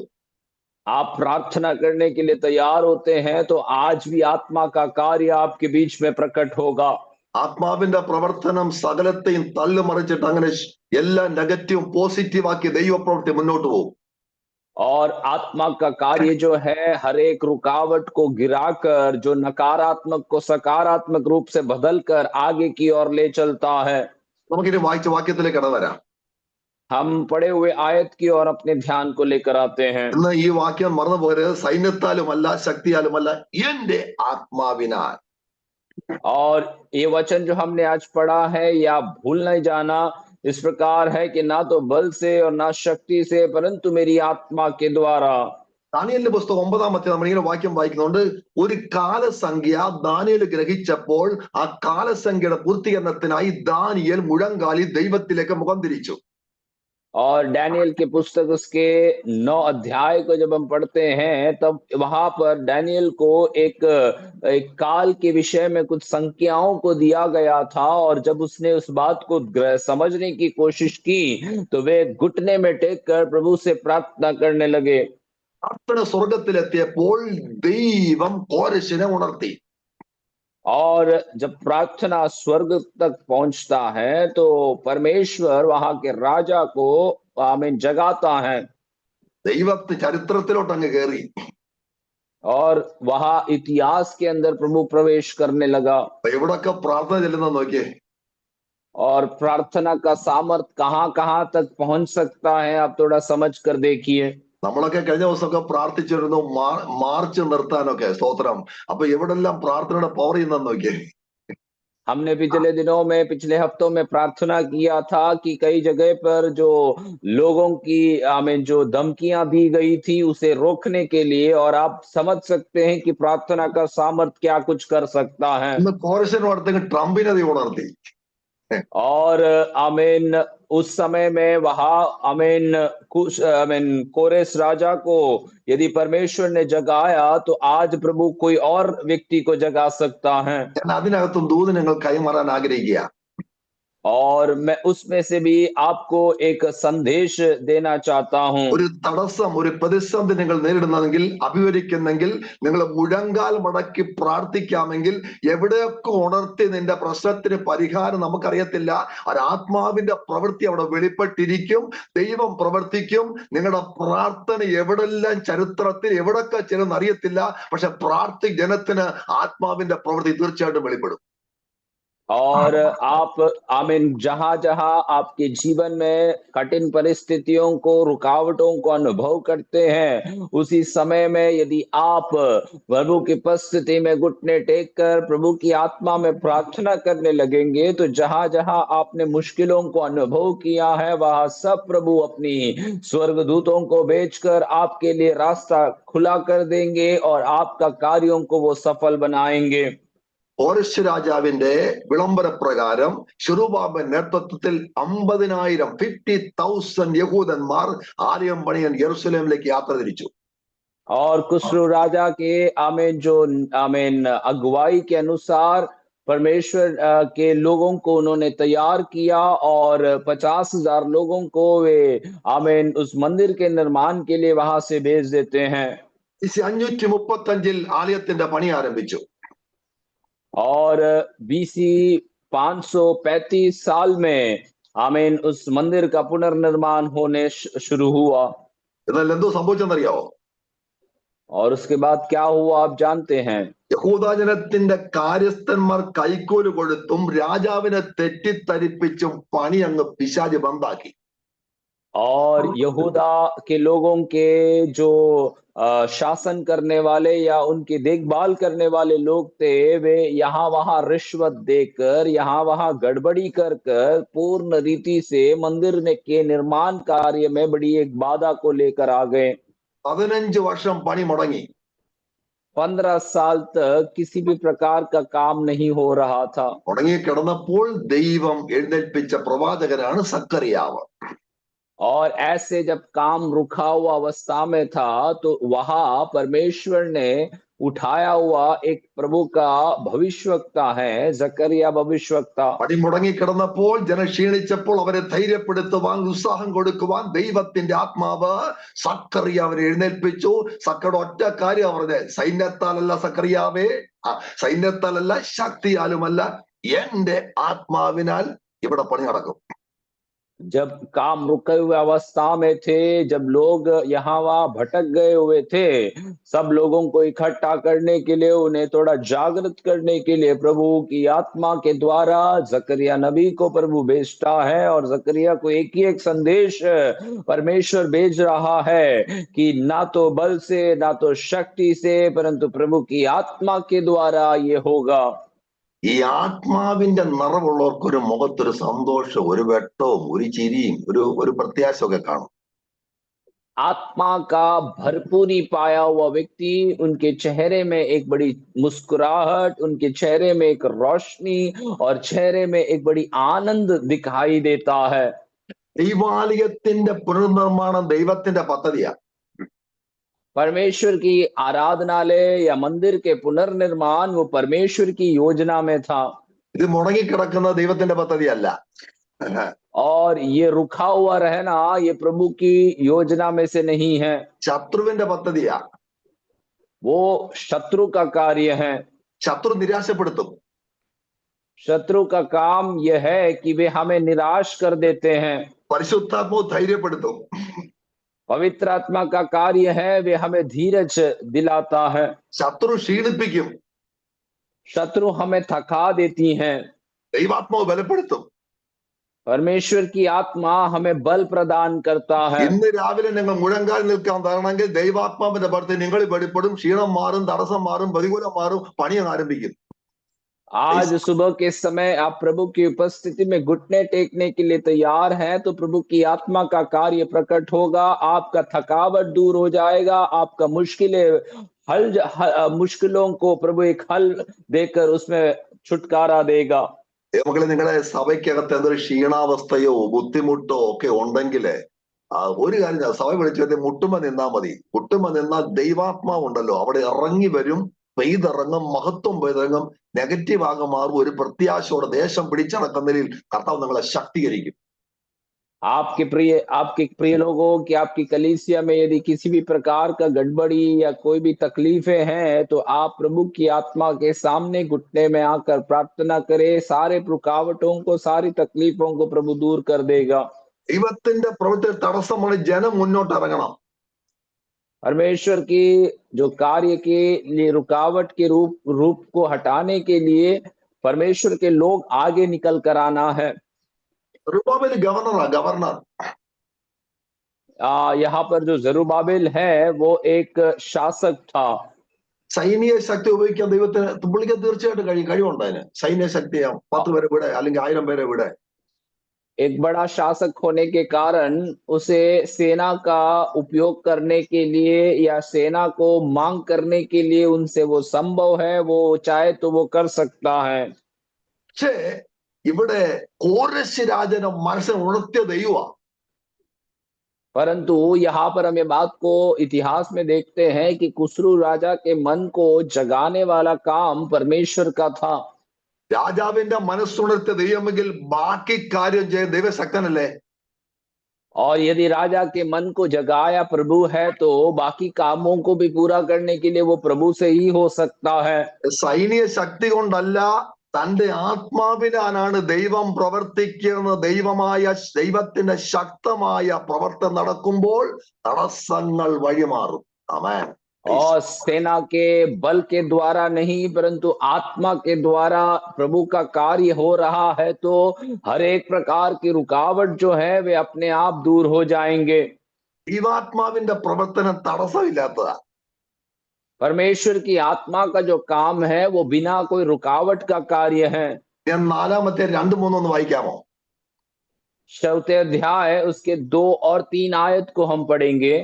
आप प्रार्थना करने के लिए तैयार होते हैं तो आज भी आत्मा का कार्य आपके बीच में प्रकट होगा। ആത്മാവിന്റെ പ്രവർത്തനം സകലത്തെയും തള്ളിമറിച്ചിട്ട് അങ്ങനെ എല്ലാ നെഗറ്റീവും പോസിറ്റീവ് ആക്കി ദൈവപ്രവൃത്തി മുന്നോട്ട് പോകും. और आत्मा का कार्य जो है हर एक रुकावट को गिराकर जो नकारात्मक को सकारात्मक रूप से बदलकर आगे की ओर ले चलता है। നമുക്കിനി വായിച്ച വാക്യത്തിലേക്ക് കടന്നു വരാം. हम पढ़े हुए आयत की ओर अपने ध्यान को लेकर आते हैं। ഇന്ന് ഈ വാക്യം മറന്നു പോകരുത്. സൈന്യത്താലുമല്ല ശക്തിയാലുമല്ല, എന്റെ ആത്മാവിനാൽ. और ये वचन जो हमने आज पढ़ा है या भूल नहीं जाना इस प्रकार है कि ना तो बल से और ना शक्ति से परंतु मेरी आत्मा के द्वारा। ദാനിയേലിന്റെ പുസ്തകം 9-ാം അധ്യായം നമ്മൾ ഇങ്ങനെ വാക്യം വായിക്കുന്നുണ്ട്. ഒരു കാലസംഖ്യ ദാനിയേൽ ഗ്രഹിച്ചപ്പോൾ ആ കാലസംഖ്യയുടെ പൂർത്തീകരണത്തിനായി ദാനിയേൽ മുഴങ്കാലിൽ ദൈവത്തിലേക്ക് മുഖം തിരിച്ചു. और डैनियल के पुस्तक उसके 9 अध्याय को जब हम पढ़ते हैं तब वहां पर डैनियल को एक काल के विषय में कुछ संख्याओं को दिया गया था, और जब उसने उस बात को समझने की कोशिश की तो वे घुटने में टेक कर प्रभु से प्रार्थना करने लगे। പ്രാർത്ഥന സ്വർഗത്തിലെത്തിയപ്പോൾ ദൈവം കോരശിനെ ഉണർത്തി. और जब प्रार्थना स्वर्ग तक पहुंचता है तो परमेश्वर वहां के राजा को आमीन जगाता है। ദൈവത്തെ ചരിത്രത്തിലോട്ട് അങ്ങ് കയറി. और वहां इतिहास के अंदर प्रभु प्रवेश करने लगा। എവിടൊക്കെ പ്രാർത്ഥന ചെല്ലുന്ന നോക്കിയേ. और प्रार्थना का सामर्थ कहां कहां तक पहुंच सकता है आप थोड़ा समझ कर देखिए। നമ്മളൊക്കെ കഴിഞ്ഞ ദിവസമൊക്കെ പ്രാർത്ഥിച്ചിരുന്നു മാർച്ച് നിർത്താനൊക്കെ. സ്തോത്രം. അപ്പൊ എവിടെല്ലാം പ്രാർത്ഥനയുടെ പവർ ചെയ്യുന്നെന്ന് നോക്കിയേ. हमने पिछले दिनों में, पिछले हफ्तों में प्रार्थना किया था कि कई जगह पर जो लोगों की हमें जो धमकियां दी गई थी उसे रोकने के लिए, और आप समझ सकते हैं कि प्रार्थना का सामर्थ्य क्या कुछ कर सकता है। ഇന്ന് കോരസിന് അടുത്തെങ്കിൽ ട്രംപിനെ ദൈവം ഉണർത്തി. और आमीन उस समय में वहां आमीन कुछ आमीन कोरेस राजा को यदि परमेश्वर ने जगाया तो आज प्रभु कोई और व्यक्ति को जगा सकता है। ഞാൻ അതിനകത്തും ദൂത് നിങ്ങൾ കൈമാറാൻ ആഗ്രഹിക്കുക. और मैं उसमें से भी आपको एक संदेश देना चाहता हूं। ഒരു തടസ്സം, ഒരു പ്രതിസന്ധി നിങ്ങൾ നേരിടുന്നതെങ്കിൽ, അഭിമുഖീകരിക്കുന്നെങ്കിൽ, നിങ്ങൾ മുഴങ്കാൽ മടക്കി പ്രാർത്ഥിക്കാമെങ്കിൽ എവിടെയൊക്കെ ഉണർത്തി നിന്റെ പ്രശ്നത്തിന് പരിഹാരം നമുക്കറിയത്തില്ല. ഒരാത്മാവിന്റെ പ്രവൃത്തി അവിടെ വെളിപ്പെട്ടിരിക്കും. ദൈവം പ്രവർത്തിക്കും. നിങ്ങളുടെ പ്രാർത്ഥന എവിടെല്ലാം ചരിത്രത്തിൽ എവിടൊക്കെ ചെല്ലുന്ന അറിയത്തില്ല. പക്ഷെ ജനത്തിന് ആത്മാവിന്റെ പ്രവൃത്തി തീർച്ചയായിട്ടും വെളിപ്പെടും. और आप आमीन जहां जहां आपके जीवन में कठिन परिस्थितियों को, रुकावटों को अनुभव करते हैं, उसी समय में यदि आप प्रभु की उपस्थिति में घुटने टेक कर प्रभु की आत्मा में प्रार्थना करने लगेंगे तो जहां जहां आपने मुश्किलों को अनुभव किया है वहां सब प्रभु अपनी स्वर्गदूतों को भेजकर आपके लिए रास्ता खुला कर देंगे और आपका कार्यों को वो सफल बनाएंगे। കോരശ് രാജാവിന്റെ വിളംബര പ്രകാരം ശെരുബ്ബാബേൽ നേതൃത്വത്തിൽ 50,000 യഹൂദന്മാർ ആലയം പണിയാൻ യെരൂശലേമിലേക്ക് യാത്ര തിരിച്ചു. और खुसरो राजा के आमीन जो आमीन अगुवाई के अनुसार परमेश्वर के लोगों को उन्होंने तैयार किया और 50,000 लोगों को वे आमीन उस मंदिर के निर्माण के लिए वहां से भेज देते हैं। BC 535 ആലയത്തിന്റെ പണി ആരംഭിച്ചു. और BC 535 साल में आमीन उस मंदिर का पुनर्निर्माण होने शुरू हुआ। എന്നാൽ എന്തോ സംഭവിച്ചെന്നറിയാവോ? और उसके बाद क्या हुआ आप जानते हैं? യഹൂദാജനത്തിന്റെ കാര്യസ്ഥന്മാർ കൈക്കൂലി കൊടുത്തും രാജാവിനെ തെറ്റിദ്ധരിപ്പിച്ചും പണി അങ്ങ് പിശാച് ബന്ധാക്കി. और यहूदा के लोगों के जो शासन करने वाले या उनकी देखभाल करने वाले लोग थे, वे यहाँ वहां रिश्वत देकर, यहाँ वहां गड़बड़ी कर कर पूर्ण रीति से मंदिर के निर्माण कार्य में बड़ी एक बाधा को लेकर आ गए। 15 വർഷം പണി മുടങ്ങി. 15 साल तक किसी भी प्रकार का काम नहीं हो रहा था। മുടങ്ങി കിടന്നപ്പോൾ ദൈവം എഴുന്നേൽപ്പിച്ച പ്രവാചകനാണ് സക്കറിയാവ്. और ऐसे जब काम रुका हुआ अवस्था में था तो वहां परमेश्वर ने उठाया हुआ एक प्रभु का भविष्यवक्ता है, जकरिया भविष्यवक्ता। പണി മുടങ്ങി കിടന്നപ്പോൾ ജനം ക്ഷീണിച്ചപ്പോൾ അവരെ ധൈര്യപ്പെടുത്തുവാൻ, ഉത്സാഹം കൊടുക്കുവാൻ ദൈവത്തിന്റെ ആത്മാവ് സക്കറിയാവിനെ എഴുന്നേൽപ്പിച്ചു. സക്കയുടെ ഒറ്റ കാര്യം പറഞ്ഞത്, സൈന്യത്താലല്ല സക്കറിയാവേ, സൈന്യത്താലല്ല ശക്തിയാലുമല്ല, എന്റെ ആത്മാവിനാൽ ഇവിടെ പണി നടക്കും. जब काम रुके हुए अवस्था में थे, जब लोग यहाँ वहां भटक गए हुए थे, सब लोगों को इकट्ठा करने के लिए, उन्हें थोड़ा जागृत करने के लिए प्रभु की आत्मा के द्वारा जकरिया नबी को प्रभु भेजता है। और जकरिया को एक ही एक संदेश परमेश्वर भेज रहा है कि ना तो बल से, ना तो शक्ति से, परंतु प्रभु की आत्मा के द्वारा ये होगा। ഈ ആത്മാവിന്റെ നിറവുള്ളവർക്ക് ഒരു മുഖത്തൊരു സന്തോഷം, ഒരു വെട്ടവും ഒരു ചിരിയും ഒരു പ്രത്യാശയൊക്കെ കാണും. आत्मा का भरपूरी पाया हुआ व्यक्ति, उनके चेहरे में एक बड़ी मुस्कुराहट, उनके चेहरे में एक रोशनी और चेहरे में एक बड़ी आनंद दिखाई देता है। ദൈവാലയത്തിന്റെ പുനർനിർമ്മാണം ദൈവത്തിന്റെ പദ്ധതിയാണ്. परमेश्वर की आराधनालय या मंदिर के पुनर्निर्माण वो परमेश्वर की योजना में था। ഇത് മുടങ്ങിക്കിടക്കുന്ന ദൈവത്തിന്റെ പദ്ധതിയല്ല. और ये रुका हुआ रहना ये प्रभु की योजना में से नहीं है, ശത്രുവിന്റെ പദ്ധതിയാ. वो शत्रु का कार्य है। ശത്രു നിരാശപ്പെടുത്തും. शत्रु का काम यह है कि वे हमें निराश कर देते हैं। പരിശുദ്ധാത്മാവ് ധൈര്യപ്പെടുത്തും. पवित्र आत्मा का कार्य है वे हमें धीरज दिलाता है। ശത്രു ക്ഷീണിപ്പിക്കും. शत्रु हमें थका देती हैं। ദൈവാത്മാവ് ബലപ്പെടുത്തും. परमेश्वर की आत्मा हमें बल प्रदान करता है। ഇന്ന് രാവിലെ നിങ്ങൾ മുഴങ്കാൽ നിൽക്കാൻ തരണമെങ്കിൽ ദൈവാത്മാവിന്റെ ബലത്തിൽ നിങ്ങൾ വെളിപ്പെടും. ക്ഷീണം മാറും, തടസ്സം മാറും, പ്രതികൂലം മാറും, പണി ആരംഭിക്കും. आज सुबह के समय आप प्रभु की उपस्थिति में घुटने टेकने के लिए तैयार हैं तो प्रभु की आत्मा का कार्य प्रकट होगा। आपका थकावट दूर हो जाएगा। आपका मुश्किलों को प्रभु एक हल देकर उसमें छुटकारा देगा। മക്കളെ, നിങ്ങളുടെ സഭയ്ക്കകത്ത് എന്തൊരു ക്ഷീണാവസ്ഥയോ ബുദ്ധിമുട്ടോ ഒക്കെ ഉണ്ടെങ്കിൽ ഒരു കാര്യം, സഭ വിളിച്ചു മുട്ടുമ്പോ നിന്നാ മതി. മുട്ടുമ്പോ നിന്നാൽ ദൈവാത്മാവ് ഉണ്ടല്ലോ അവിടെ ഇറങ്ങി വരും, പെയ്തിറങ്ങും, മഹത്വം പെയ്തിറങ്ങും, നെഗറ്റീവ് ആകെ മാറും. ഒരു പ്രത്യാശയോടെ ദേശം പിടിച്ചടക്കുന്നതിൽ കർത്താവ് നിങ്ങളെ ശക്തീകരിക്കും. आपके प्रिय लोगों कि आपकी कलीसिया में यदि किसी भी प्रकार का गड़बड़ी या कोई भी तकलीफें हैं तो आप प्रभु की आत्मा के सामने घुटने में आकर प्रार्थना करें। सारे रुकावटों को, सारी तकलीफों को प्रभु दूर कर देगा। ദൈവത്തിന്റെ പ്രവൃത്തിയിൽ തടസ്സമാണ് ജനം മുന്നോട്ട് ഇറങ്ങണം. परमेश्वर की जो कार्य के लिए रुकावट के रूप को हटाने के लिए परमेश्वर के लोग आगे निकल कर आना है। റുബാബേൽ ഗവർണർ. यहाँ पर जो जरुब्बाबिल है वो एक शासक था। സൈനിക ശക്തി ഉപയോഗിക്കാൻ ദൈവത്തിന് പുള്ളിക്ക് തീർച്ചയായിട്ടും കഴിവുണ്ട്. അതിന് സൈന്യ ശക്തി 10 പേരെ വിടെ അല്ലെങ്കിൽ 1000 പേരെ വിടെ. एक बड़ा शासक होने के कारण उसे सेना का उपयोग करने के लिए या सेना को मांग करने के लिए उनसे वो संभव है। वो चाहे तो वो कर सकता है। പക്ഷേ ഇവിടെ കോരശ് രാജനെ മനസ്സിൽ ഉണർത്തിയ ദൈവമാണ്. परंतु यहाँ पर हम ये बात को इतिहास में देखते हैं कि खुसरू राजा के मन को जगाने वाला काम परमेश्वर का था। രാജാവിന്റെ മനസ്സുണർത്തിയ ദൈവമെങ്കിൽ ബാക്കി കാര്യം ചെയ്യാൻ ദൈവശക്തനല്ലേ? और यदि राजा के मन को जगाया प्रभु है तो बाकी कामों को भी पूरा करने के लिए वो प्रभु से ही हो सकता है। സൈനിക ശക്തി കൊണ്ടല്ല, തന്റെ ആത്മാവിനാണ് ദൈവം പ്രവർത്തിക്കുന്നത്. ദൈവത്തിന്റെ ശക്തമായ പ്രവർത്തനം നടക്കുമ്പോൾ തടസ്സങ്ങൾ വഴിമാറും. ആമേൻ. और सेना के बल के द्वारा नहीं परंतु आत्मा के द्वारा प्रभु का कार्य हो रहा है तो हर एक प्रकार की रुकावट जो है वे अपने आप दूर हो जाएंगे। ദൈവാത്മാവിന്റെ പ്രവർത്തനം തടസ്സമില്ലാത്തതാ. परमेश्वर की आत्मा का जो काम है वो बिना कोई रुकावट का कार्य है। ഞാൻ 4-ാമത്തെ 2-3 ഒന്ന് वाइकामो? चौथे अध्याय उसके 2 और 3 आयत को हम पढ़ेंगे।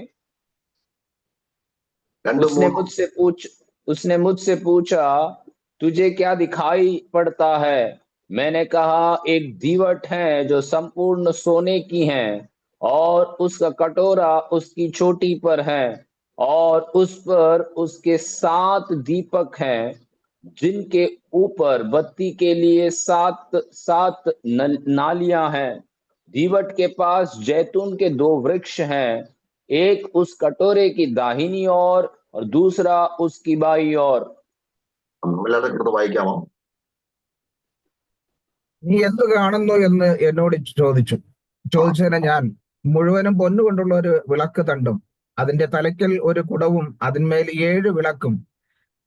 उसने मुझसे पूछा तुझे क्या दिखाई पड़ता है? मैंने कहा एक दीवट है जो संपूर्ण सोने की है और उसका कटोरा उसकी चोटी पर है और उस पर उसके 7 दीपक हैं जिनके ऊपर बत्ती के लिए 7 नालियां हैं। दीवट के पास जैतून के 2 वृक्ष हैं, एक उस कटोरे की दाहिनी ओर और दूसरा उसकी बाई ओर। वाइकामो? നീ എന്ത് കാണുന്നു എന്ന് എന്നോട് ചോദിച്ചതിന് ഞാൻ മുഴുവനും പൊന്നുകൊണ്ടുള്ള ഒരു വിളക്ക് തണ്ടും അതിന്റെ തലയ്ക്കൽ ഒരു കുടവും അതിന്മേൽ 7 വിളക്കും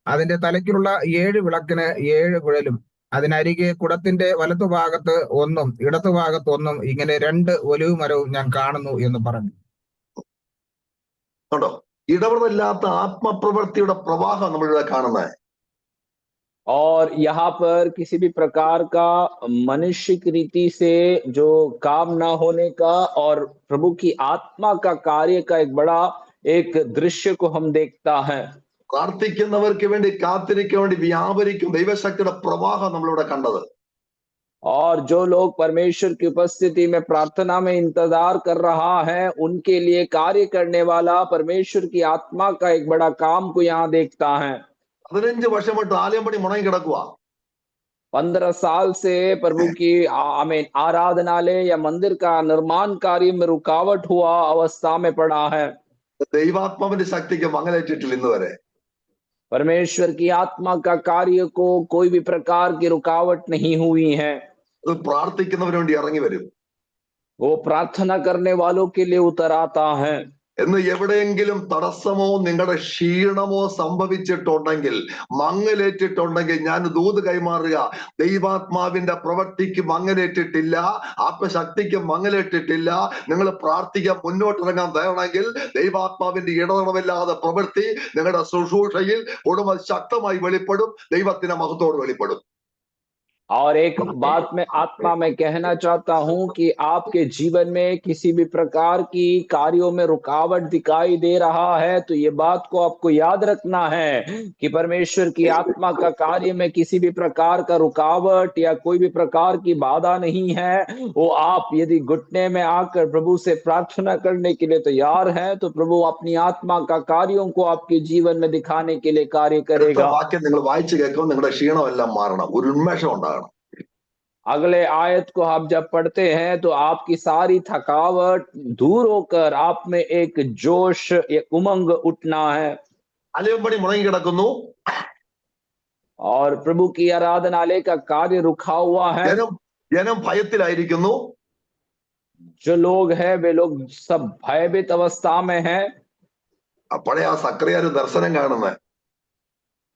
അതിന്റെ തലയ്ക്കുള്ള 7 വിളക്കിന് 7 കുഴലും അതിനരികെ കുടത്തിന്റെ വലത്തുഭാഗത്ത് ഒന്നും ഇടത്തുഭാഗത്ത് ഒന്നും ഇങ്ങനെ 2 ഒലിവ് മരവും ഞാൻ കാണുന്നു എന്ന് പറഞ്ഞു. കണ്ടോ, ഇടപെടലില്ലാത്ത ആത്മപ്രവൃത്തിയുടെ പ്രവാഹം നമ്മളിവിടെ കാണുന്നത്. और यहाँ पर किसी भी प्रकार का मनुष्य की रीति से जो काम ना होने का और प्रभु की आत्मा का कार्य का एक बड़ा एक दृश्य को हम देखता है। പ്രാർത്ഥിക്കുന്നവർക്ക് വേണ്ടി കാത്തിരിക്കാൻ വേണ്ടി വ്യാപരിക്കും ദൈവശക്തിയുടെ പ്രവാഹം നമ്മളിവിടെ കണ്ടത്. और जो लोग परमेश्वर की उपस्थिति में प्रार्थना में इंतजार कर रहा है उनके लिए कार्य करने वाला परमेश्वर की आत्मा का एक बड़ा काम को यहाँ देखता है। 15 വർഷമായിട്ട് ആലയം പണി മുടങ്ങി കിടക്കുക. 15 साल से प्रभु की आराधनालय या मंदिर का निर्माण कार्य में रुकावट हुआ अवस्था में पड़ा है। ദൈവാത്മാവിന്റെ ശക്തിക്ക് മങ്ങലേറ്റിട്ടില്ല ഇന്ന് വരെ. परमेश्वर की आत्मा का कार्य को कोई भी प्रकार की रुकावट नहीं हुई है। അത് പ്രാർത്ഥിക്കുന്നവന് വേണ്ടി ഇറങ്ങി വരും. वो प्रार्थना करने वालों के लिए उतर आता है। എന്ന് എവിടെയെങ്കിലും തടസ്സമോ നിങ്ങളുടെ ക്ഷീണമോ സംഭവിച്ചിട്ടുണ്ടെങ്കിൽ, മങ്ങലേറ്റിട്ടുണ്ടെങ്കിൽ, ഞാൻ ദൂത് കൈമാറുക, ദൈവാത്മാവിന്റെ പ്രവൃത്തിക്ക് മങ്ങലേറ്റിട്ടില്ല, ആത്മശക്തിക്ക് മങ്ങലേറ്റിട്ടില്ല. നിങ്ങൾ പ്രാർത്ഥിക്കാൻ മുന്നോട്ടിറങ്ങാൻ തയ്യാറാണെങ്കിൽ ദൈവാത്മാവിന്റെ ഇടതടവില്ലാതെ പ്രവൃത്തി നിങ്ങളുടെ ശുശ്രൂഷയിൽ കൂടുതൽ ശക്തമായി വെളിപ്പെടും, ദൈവത്തിന്റെ മഹത്വത്തോട് വെളിപ്പെടും. और एक बात मैं आत्मा में कहना चाहता हूं कि आपके जीवन में किसी भी प्रकार की कार्यों में रुकावट दिखाई दे रहा है, तो ये बात को आपको याद रखना है कि परमेश्वर की आत्मा का कार्य में किसी भी प्रकार का रुकावट या कोई भी प्रकार की बाधा नहीं है। वो आप यदि घुटने में आकर प्रभु से प्रार्थना करने के लिए तैयार हैं, तो प्रभु अपनी आत्मा का कार्यों को आपके जीवन में दिखाने के लिए कार्य അടുത്ത करेगा। വാക്യം നിങ്ങൾ വായിച്ചു കേൾക്കുമ്പോൾ നിങ്ങളുടെ ക്ഷീണമെല്ലാം മാറണം, ഒരു ഉന്മേഷം ഉണ്ടാകണം. अगले आयत को आप जब पढ़ते हैं तो आपकी सारी थकावट दूर होकर आप में एक जोश, एक उमंग उठना है। അലയമ്പണി മുടങ്ങി കിടക്കുന്നു, और प्रभु की आराधनालय का कार्य रुका हुआ है। ജനം ഭയത്തിലായിരിക്കുന്നു. जो लोग हैं वे लोग सब भयभीत अवस्था में हैं। അപ്പോഴേ ആ സക്രിയ ഒരു ദർശനം കാണുന്നത്.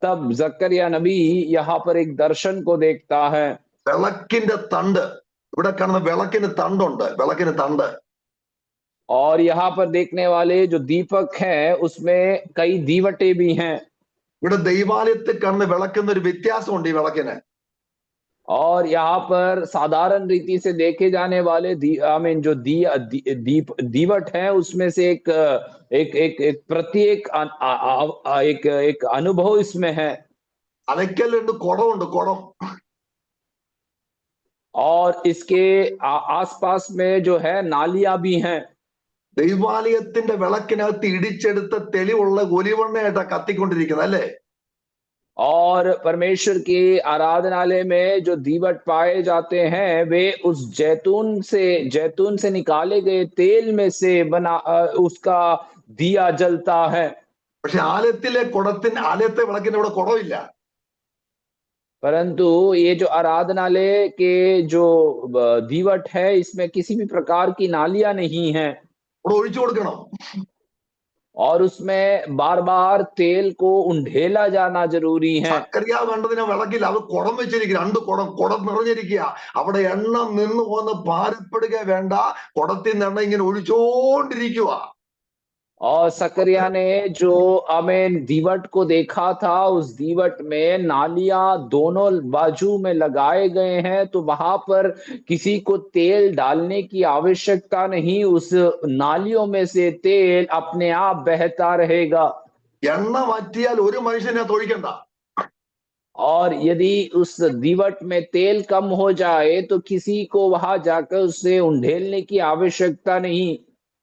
तब जकरिया नबी यहाँ पर एक दर्शन को देखता है। വിളക്കിന്റെ തണ്ട്, ഇവിടെ കാണുന്ന വിളക്കിന് തണ്ടുണ്ട്, വിളക്കിന് തണ്ട്. और यहाँ पर देखने वाले जो दीपक हैं उसमें कई दीवटें भी हैं। ഇവിടെ ദൈവാലയത്തിൽ കാണുന്ന വിളക്കുന്ന ഒരു വ്യത്യാസമുണ്ട് ഈ വിളക്കിന്. और यहाँ पर साधारण रीति से देखे जाने वाले जो दीवट है उसमें से एक प्रत्येक एक अनुभव इसमें है। അലയ്ക്കലുണ്ട്, കുടമുണ്ട്, കുടം. और इसके आसपास में जो है नालियां भी हैं। ദൈവാലയത്തിന്റെ വിളക്കിനകത്ത് ഇടിച്ചെടുത്ത തെളിവുള്ള ഒലിവെണ്ണയായിട്ടാ കത്തിക്കൊണ്ടിരിക്കുന്നത് അല്ലേ? और परमेश्वर के आराधनालय में जो दीवट पाए जाते हैं वे उस जैतून से निकाले गए तेल में से बना उसका दिया जलता है। പക്ഷെ ആലയത്തെ വിളക്കിന് ഇവിടെ കുടമില്ല. परंतु ये जो आराधनालय के जो दीवट है इसमें किसी भी प्रकार की नालियां नहीं है। ഇവിടെ ഒഴിച്ചു കൊടുക്കണം. और उसमें बार बार तेल को उंडेला जाना जरूरी है। സക്കറിയ വേണ്ടതിനെ വിളക്കില്ല, അത് കുടം വെച്ചിരിക്കുക, രണ്ട് കുടം നിറഞ്ഞിരിക്കുക. അവിടെ എണ്ണ നിന്ന് പോന്ന് ഭാരപ്പെടുക വേണ്ട, കുടത്തിൽ നിന്ന് എണ്ണ ഇങ്ങനെ ഒഴിച്ചോണ്ടിരിക്കുക. और सकरिया ने जो दीवट को देखा था, उस दीवट में नालियां दोनों बाजू में लगाए गए हैं, तो वहां पर किसी को तेल डालने की आवश्यकता नहीं, उस नालियों में से तेल अपने आप बहता रहेगा। എണ്ണ മാറ്റിയാൽ ഒരു മനുഷ്യനെ തൊഴിക്കണ്ട. और यदि उस दीवट में तेल कम हो जाए तो किसी को वहां जाकर उसे उंडेलने की आवश्यकता नहीं।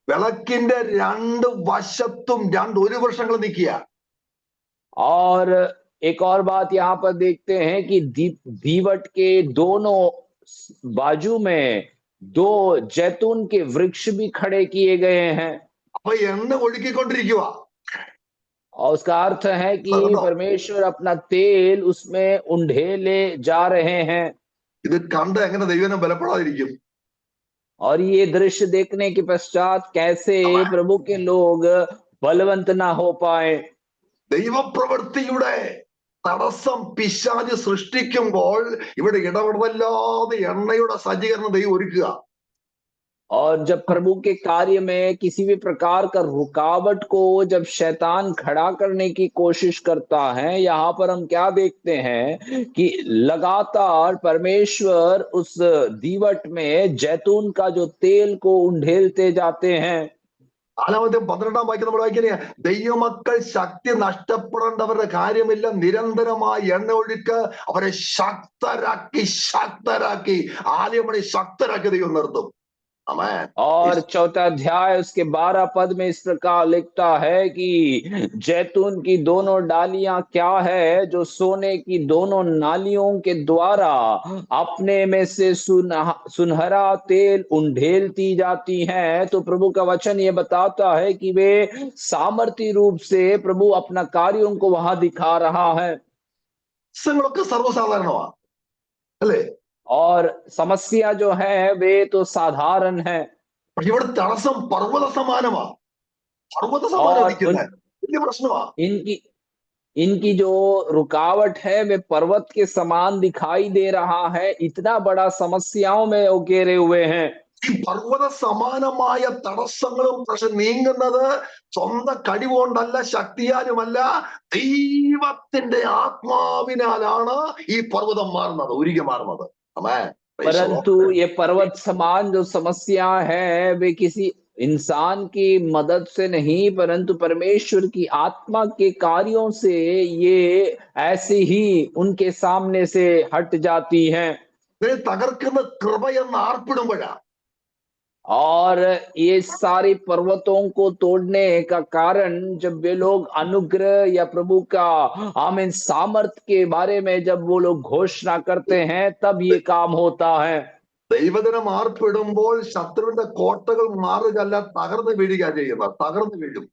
വിളക്കിന്റെ രണ്ട് വശത്തും ഒരു വർഷങ്ങൾ നിൽക്കുക. और एक और बात यहाँ पर देखते हैं कि दीवट के दोनों बाजू में 2 जैतून के वृक्ष भी खड़े किए गए हैं। അപ്പൊ എണ്ണ ഒഴുക്കിക്കൊണ്ടിരിക്കുക. और उसका अर्थ है कि परमेश्वर अपना तेल उसमें उंडेले जा रहे हैं। ഇത് കണ്ട് എങ്ങനെ ദൈവനെ ബലപ്പെടാതിരിക്കും? और ये दृश्य देखने के पश्चात कैसे प्रभु के लोग बलवंत ना हो पाए। ദൈവപ്രവൃത്തിയുടെ തടസ്സം പിശാച് സൃഷ്ടിക്കുമ്പോൾ ഇവിടെ ഇടപെടലാതെ എണ്ണയുടെ സജ്ജീകരണം ദൈവം ഒരുക്കുക. और जब प्रभु के कार्य में किसी भी प्रकार का रुकावट को जब शैतान खड़ा करने की कोशिश करता है, यहाँ पर हम क्या देखते हैं कि लगातार परमेश्वर उस दीवट में जैतून का जो तेल को उंडेलते जाते हैं। 4-12 വാക്യം നമ്മൾ വായിക്കുന്നേ, ദൈവമക്കൾ ശക്തി നഷ്ടപ്പെടേണ്ടവരുടെ കാര്യമില്ല, നിരന്തരമായി എണ്ണ ഒഴുക്ക് അവരെ ശക്തരാക്കി ആലയമണി ശക്തരാക്കി ദൈവം നിർത്തും. और 4 अध्याय उसके 12 पद में इस प्रकार लिखता है कि जैतून की दोनों डालियां क्या है, जो सोने की दोनों नालियों के द्वारा अपने में से सुनहरा तेल उंडेलती जाती हैं। तो प्रभु का वचन ये बताता है कि वे सामर्थ्य रूप से प्रभु अपना कार्यों को वहां दिखा रहा है। സർവ്വസാധാരണമാണ് അല്ലേ? और समस्या जो है वे तो साधारण है, പക്ഷെ ഇവിടെ തടസ്സം പർവ്വത സമാനമാണ്. പർവ്വത സമാനം और ഇരിക്കുന്നത് വലിയ പ്രശ്നമാ. इनकी इनकी जो रुकावट है वे पर्वत के समान दिखाई दे रहा है। इतना बड़ा समस्याओं में वो घेरे हुए हैं। ഈ പർവ്വത സമാനമായ തടസ്സങ്ങളും പ്രശ്നം നീങ്ങുന്നത് സ്വന്തം കഴിവുകൊണ്ടല്ല, ശക്തിയാലുമല്ല, ദൈവത്തിന്റെ ആത്മാവിനാലാണ് ഈ പർവ്വതം മാറുന്നത്, ഉരുകി മാറുന്നത്. ആമേൻ. Praise the Lord. परंतु ये पर्वत समान जो समस्या है वे किसी इंसान की मदद से नहीं, परंतु परमेश्वर की आत्मा के कार्यों से ये ऐसे ही उनके सामने से हट जाती हैं। ഇതിനെ തകർക്കുന്ന കൃപയെന്ന് ആർപ്പിടുമ്പോഴാ और ये सारे पर्वतों को तोड़ने का कारण जब वे लोग अनुग्रह या प्रभु का आमीन सामर्थ के बारे में जब वो लोग घोषणा करते हैं तब ये काम होता है। ദൈവജനം ആർപ്പിടുമ്പോൾ ശത്രുവിന്റെ കോട്ടകൾ മാറുകയല്ല, തകർന്ന് വീഴുക ചെയ്യുന്നത്, തകർന്ന് വീഴും.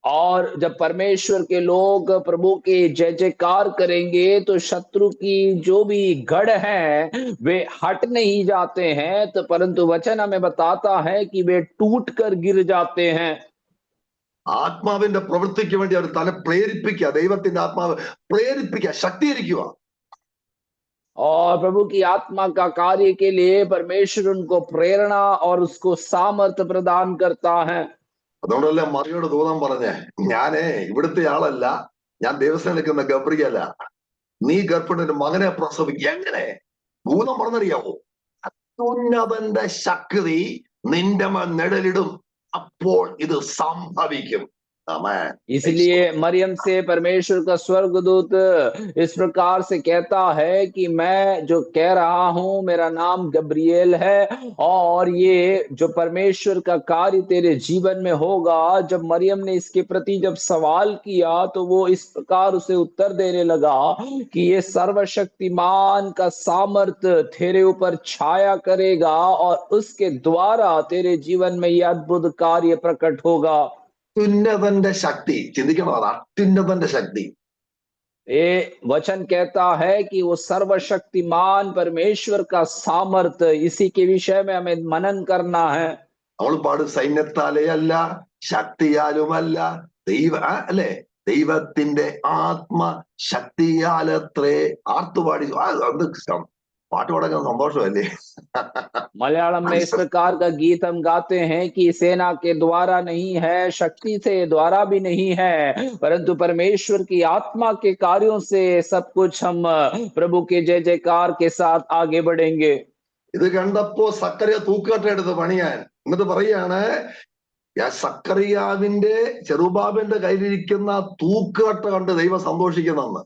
और जब परमेश्वर के लोग प्रभु के जय जयकार करेंगे तो शत्रु की जो भी गढ़ है वे हट नहीं जाते हैं, तो परंतु वचन हमें बताता है कि वे टूट कर गिर जाते हैं। ആത്മാവിന്റെ പ്രവൃത്തിക്ക് വേണ്ടി അവർ തന്നെ പ്രേരിപ്പിക്കുക, ദൈവത്തിന്റെ ആത്മാവ് പ്രേരിപ്പിക്കുക, ശക്തീകരിക്കുക. और प्रभु की आत्मा का कार्य के लिए परमेश्वर उनको प्रेरणा और उसको सामर्थ्य प्रदान करता है। അതുകൊണ്ടല്ലേ മറിയോട് ദൂതൻ പറഞ്ഞേ, ഞാനേ ഇവിടുത്തെ ആളല്ല, ഞാൻ ദൈവസ്ഥ നിൽക്കുന്ന ഗബ്രിയല, നീ ഗർഭിണി ഒരു മകനെ പ്രസവിക്കുക. എങ്ങനെ? ഭൂതം പറഞ്ഞറിയാവോ? അത്യുന്നതന്റെ ശക്തി നിന്റെ മേൽ നിഴലിടും, അപ്പോൾ ഇത് സംഭവിക്കും. ആമേൻ. इसलिए मरियम से परमेश्वर का स्वर्गदूत इस प्रकार से कहता है कि मैं जो कह रहा हूं मेरा नाम गब्रिएल है, और ये जो परमेश्वर का कार्य तेरे जीवन में होगा। जब मरियम ने इसके प्रति जब सवाल किया तो वो इस प्रकार उसे उत्तर देने लगा कि ये सर्वशक्तिमान का सामर्थ्य तेरे ऊपर छाया करेगा और उसके द्वारा तेरे जीवन में ये अद्भुत कार्य प्रकट होगा। അത്യുന്നതന്റെ ശക്തി, ചിന്തിക്കണം, അത് അത്യുന്നതന്റെ ശക്തി. ये वचन कहता है कि वो सर्वशक्तिमान परमेश्वर का सामर्थ्य, इसी के विषय में हमें मनन करना है। നമ്മൾ പാടും സൈന്യത്താലേ അല്ല, ശക്തിയാലുമല്ല, അല്ലെ, ദൈവത്തിന്റെ ആത്മ ശക്തിയാലത്രേ ആർത്തുപാടി. പാട്ട് പാടാൻ സന്തോഷമല്ലേ? मलयालम में इस प्रकार का गीत हम गाते हैं कि सेना के द्वारा नहीं है, शक्ति से द्वारा भी नहीं है, परंतु परमेश्वर की आत्मा के कार्यों से सब कुछ हम प्रभु के जय जयकार के साथ आगे बढ़ेंगे। ഇത് കണ്ടപ്പോ സക്കറിയ തൂക്കുകട്ട എടുത്ത് പണിയാൻ, എന്നിട്ട് പറയാണ്, സക്കറിയാവിന്റെ ചെറുബാബിന്റെ കയ്യിലിരിക്കുന്ന തൂക്കുകട്ട കണ്ട് ദൈവം സന്തോഷിക്കുന്നെന്ന്.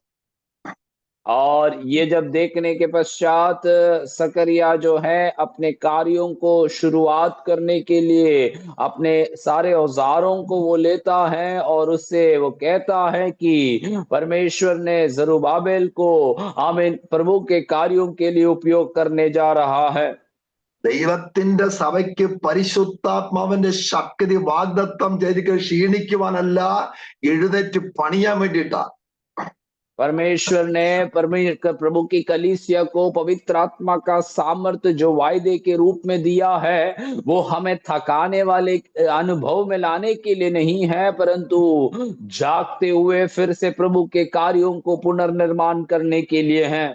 और ये जब देखने के पश्चात सकरिया जो है अपने कार्यों को शुरुआत करने के लिए अपने सारे औजारों को वो लेता है और उससे वो कहता है कि परमेश्वर ने जरुब्बाबेल को आमीन प्रभु के कार्यों के लिए उपयोग करने जा रहा है। ദൈവത്തിന്റെ സഭയ്ക്ക് പരിശുദ്ധാത്മാവിന്റെ ശക്തി വാഗ്ദത്തം ചെയ്തിട്ട് ക്ഷീണിക്കുവാനല്ല, എഴുന്നേറ്റ് പണിയാൻ വേണ്ടിയിട്ടാ. परमेश्वर ने प्रभु की कलीसिया को पवित्र आत्मा का सामर्थ्य जो वायदे के रूप में दिया है वो हमें थकाने वाले अनुभव में लाने के लिए नहीं है, परंतु जागते हुए फिर से प्रभु के कार्यों को पुनर्निर्माण करने के लिए है।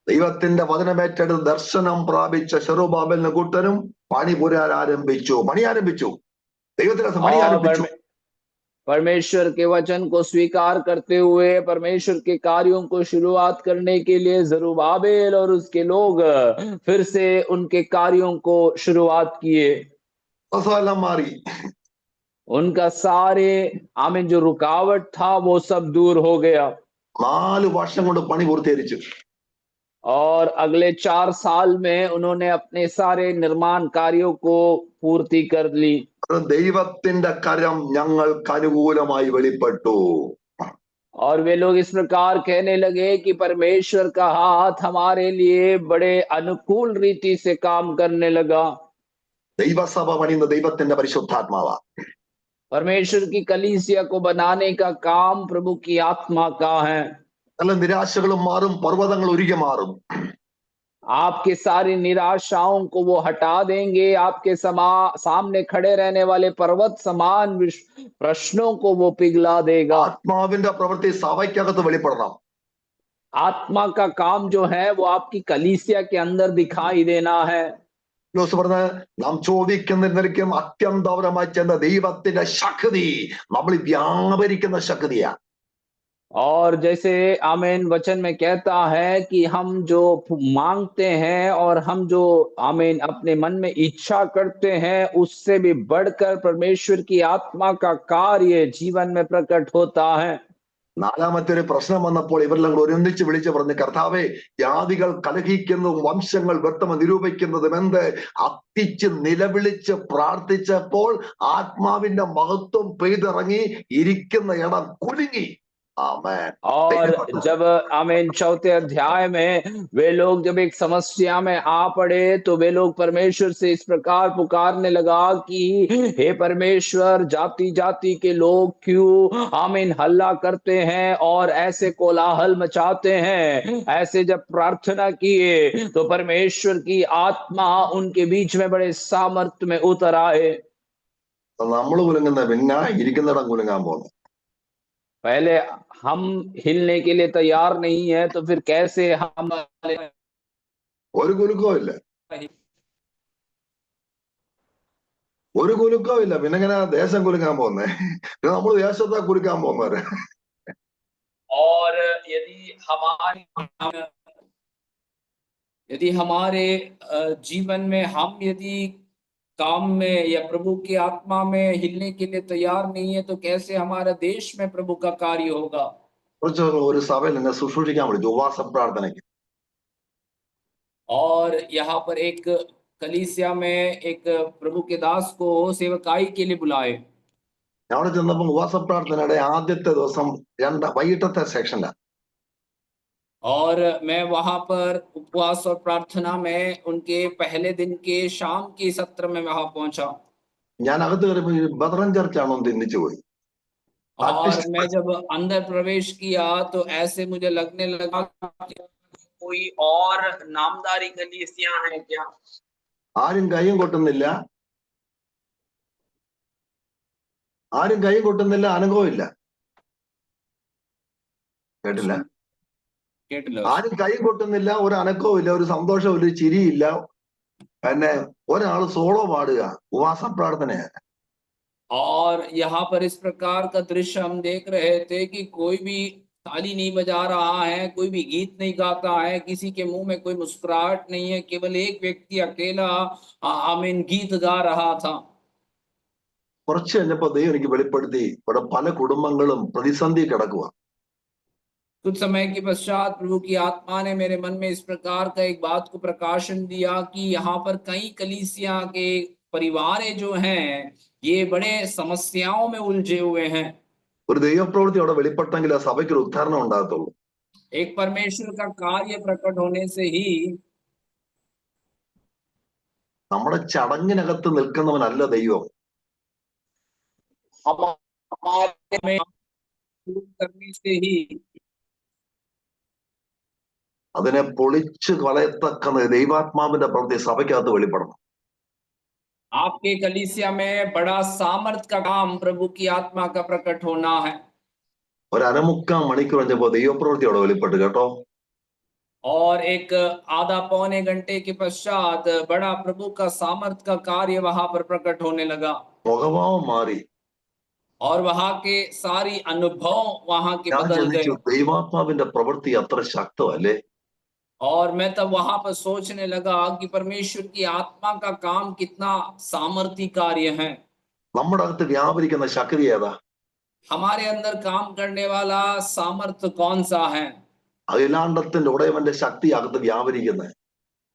ദൈവത്തിന്റെ വചനമേറ്റെടുത്ത് ദർശനം പ്രാപിച്ച ചെറുബാബേലിന്റെ കൂട്ടരും പണി ആരംഭിച്ചു. ദൈവത്തിന്റെ പണി ആരംഭിച്ചു. परमेश्वर के वचन को स्वीकार करते हुए परमेश्वर के कार्यों को शुरुआत करने के लिए जरुब्बाबेल और उसके लोग फिर से उनके कार्यों को शुरुआत किए। मारी उनका सारे आमीन जो रुकावट था वो सब दूर हो गया। 4 വർഷം കൊണ്ട് പണി പൂർത്തീകരിച്ചു. और अगले 4 साल में उन्होंने अपने सारे निर्माण कार्यों को पूर्ति कर ली। ദൈവത്തിന്റെ കരം ഞങ്ങൾക്ക് അനുകൂലമായി വെളിപ്പെട്ടു. और वे लोग इस प्रकार कहने लगे कि परमेश्वर का हाथ हमारे लिए बड़े अनुकूल रीति से काम करने लगा। ദൈവസഭ പണിയുന്ന ദൈവത്തിന്റെ പരിശുദ്ധാത്മാവാ. परमेश्वर की कलीसिया को बनाने का काम प्रभु की आत्मा का है। നല്ല നിരാശകളും മാറും, പർവ്വതങ്ങൾ ഉരുകി മാറും. आपके सारी निराशाओं को वो हटा देंगे, आपके सामने खड़े रहने वाले पर्वत समान प्रश्नों को वो पिघला देगा। ആത്മാവിന്റെ പ്രവൃത്തി സഭയ്ക്കകത്ത് വെളിപ്പെടണം. आत्मा का काम जो है वो आपकी कलीसिया के अंदर दिखाई देना है। പൗലോസ് പറഞ്ഞ നാം ചോദിക്കുന്നതിനും അത്യന്തപരമായി ചെന്ന ദൈവത്തിന്റെ ശക്തി നമ്മൾ വ്യാപരിക്കുന്ന ശക്തിയാ. और जैसे आमीन वचन में कहता है कि हम जो मांगते हैं और हम जो आमीन अपने मन में इच्छा करते हैं उससे भी बढ़कर परमेश्वर की आत्मा का कार्य जीवन में प्रकट होता है। നാലാമത്തെ ഒരു പ്രശ്നം വന്നപ്പോൾ ഇവരെല്ലാം കൂടെ ഒന്നിച്ച് വിളിച്ച് പറഞ്ഞ് കർത്താവേ, ജാതികൾ കലഹിക്കുന്നതും വംശങ്ങൾ വ്യക്തമ നിരൂപിക്കുന്നതും എന്ത് അത്തിച്ച് നിലവിളിച്ച് പ്രാർത്ഥിച്ചപ്പോൾ ആത്മാവിന്റെ മഹത്വം പെയ്തിറങ്ങി ഇരിക്കുന്ന ഇടം കുലുങ്ങി. ആമേൻ. और जब आमीन चौथे अध्याय में वे लोग जब एक समस्या में आ पड़े तो वे लोग परमेश्वर से इस प्रकार पुकारने लगा कि हे परमेश्वर, जाति जाति के लोग क्यों आमीन हल्ला करते हैं और ऐसे कोलाहल मचाते हैं। ऐसे जब प्रार्थना किए तो परमेश्वर की आत्मा उनके बीच में बड़े सामर्थ्य में उतर आए। നമ്മൾ കുലുങ്ങുന്ന പിന്നെ ഇരിക്കുന്നിടം കുലുങ്ങാൻ പോകുന്നു. पहले हम हिलने के लिए तैयार नहीं है तो फिर कैसे हम ഒരു കുലുക്കവും ഇല്ല, ഒരു കുലുക്കവും ഇല്ല. പിന്നെ എങ്ങനെ ദേശം കുലുങ്ങാൻ പോകുന്നേ? നമ്മൾ ദേശത്താ കുലുക്കാൻ പോകുന്നവരെ. और यदि हमारे जीवन में हम यदि काम में या प्रभु की आत्मा में हिलने के लिए तैयार नहीं है तो कैसे हमारा देश में प्रभु का कार्य होगा। കുറച്ച് ഒരു സഭയിൽ എന്നെ ശുശ്രൂഷിക്കാൻ വിളിച്ചു, ഉപവാസ പ്രാർത്ഥനയ്ക്ക്. और यहाँ पर एक कलीसिया में एक प्रभु के दास को सेवकाई के लिए बुलाए। ഞാൻ അവിടെ ചെന്നപ്പോൾ ഉപവാസ പ്രാർത്ഥനയുടെ ആദ്യത്തെ ദിവസം വൈകിട്ടത്തെ സെക്ഷനിലാണ്. और मैं वहां पर उपवास और प्रार्थना में उनके पहले दिन के शाम के सत्र में वहां पहुंचा। ഞാൻ അകത്ത് കയറിയപ്പോൾ ബദറൻ ചർച്ചാണോ ചിന്തിച്ചു പോയി. और मैं जब अंदर प्रवेश किया तो ऐसे मुझे लगने लगा कि कोई और नामदारी कलीसिया है क्या। ആരും കൈയും കൊട്ടുന്നില്ല, ആരും കൈ കൊട്ടുന്നില്ല, അനുഭവം ഇല്ല. കേട്ടില്ല? ആരും കൈ കൊട്ടുന്നില്ല, ഒരു അനക്കവും ഇല്ല, ഒരു സന്തോഷവും ഇല്ല, ഒരു ചിരിയില്ല. പിന്നെ ഒരാൾ സോളോ പാടുക, ഉപവാസ പ്രാർത്ഥനയാണ്. और यहाँ पर इस प्रकार का दृश्य हम देख रहे थे कि कोई भी ताली नहीं बजा रहा है, कोई भी गीत नहीं गाता है, किसी के मुंह में कोई मुस्कुराहट नहीं है, केवल एक व्यक्ति अकेला आमीन गीत गा रहा था। കുറച്ച് കഴിഞ്ഞപ്പോ ദൈവം എനിക്ക് വെളിപ്പെടുത്തി ഇവിടെ പല കുടുംബങ്ങളും പ്രതിസന്ധി കിടക്കുക. कुछ समय के पश्चात प्रभु की आत्मा ने मेरे मन में इस प्रकार का एक बात को प्रकाशन दिया कि यहाँ पर कई कलीसिया के परिवार जो हैं ये बड़े समस्याओं में उलझे हुए हैं। ഒരു ദൈവപ്രവൃത്തി അവിടെ വെളിപ്പെട്ടെങ്കിൽ ആ സഭയ്ക്ക് ഒരു ഉദ്ധാരണം ഉണ്ടാകത്തുള്ളൂ. एक परमेश्वर का कार्य प्रकट होने से ही നമ്മുടെ ചടങ്ങിനകത്ത് നിൽക്കുന്നവനല്ല ദൈവം. करने से ही അതിനെ പൊളിച്ചു കളയത്തക്ക ദൈവാത്മാവിന്റെ പ്രവൃത്തി സഭയ്ക്കകത്ത് വെളിപ്പെടണം. आपके कलीसिया में बड़ा सामर्थ्य का काम प्रभु की आत्मा का प्रकट होना है। ഒരു അരമുക്കാൽ മണിക്കൂർ കഴിഞ്ഞപ്പോ ദൈവപ്രവൃത്തി അവിടെ വെളിപ്പെട്ടു കേട്ടോ. और एक आधा पौने घंटे के पश्चात बड़ा प्रभु का सामर्थ्य का कार्य वहां पर प्रकट होने लगा। മുഖഭാവം മാറി. और वहां के सारी अनुभव वहां के ഞാൻ बदल गए। ചിന്തിച്ചു, ദൈവാത്മാവിന്റെ പ്രവൃത്തി അത്ര ശക്തമല്ലേ? और मैं तब वहां पर सोचने लगा कि परमेश्वर की आत्मा का काम कितना सामर्थ्य कार्य है। നമ്മുടെ അകത്ത് വ്യാപരിക്കുന്ന ശക്തി ഏതാ? हमारे अंदर काम करने वाला सामर्थ्य कौन सा है? അഖിലാണ്ടത്തിന്റെ ഉടയവന്റെ ശക്തി അകത്ത് വ്യാപരിക്കുന്നത്.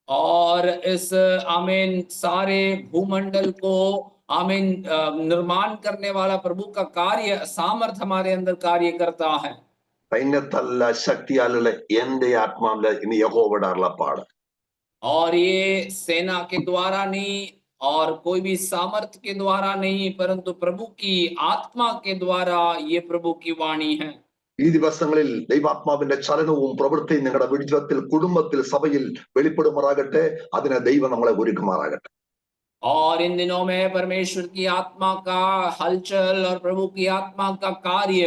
और इस आमीन सारे भूमंडल को आमीन निर्माण करने वाला प्रभु का कार्य सामर्थ्य हमारे अंदर कार्य करता है। സൈന്യത്തല്ല ശക്തിയാലുള്ള എന്റെ ആത്മാവിലെ ഇനി യഹോവയുടെ അരുളപ്പാട്. और ये सेना के द्वारा नहीं और कोई भी सामर्थ्य के द्वारा नहीं परंतु प्रभु की आत्मा के द्वारा ये प्रभु की वाणी है। ഈ ദിവസങ്ങളിൽ ദൈവാത്മാവിന്റെ ചലനവും പ്രവൃത്തിയും നിങ്ങളുടെ ജീവിതത്തിൽ, കുടുംബത്തിൽ, സഭയിൽ വെളിപ്പെടുമാറാകട്ടെ. അതിനെ ദൈവം നമ്മളെ ഒരുക്കുമാറാകട്ടെ. और इन दिनों में परमेश्वर की आत्मा का हलचल और प्रभु की आत्मा का कार्य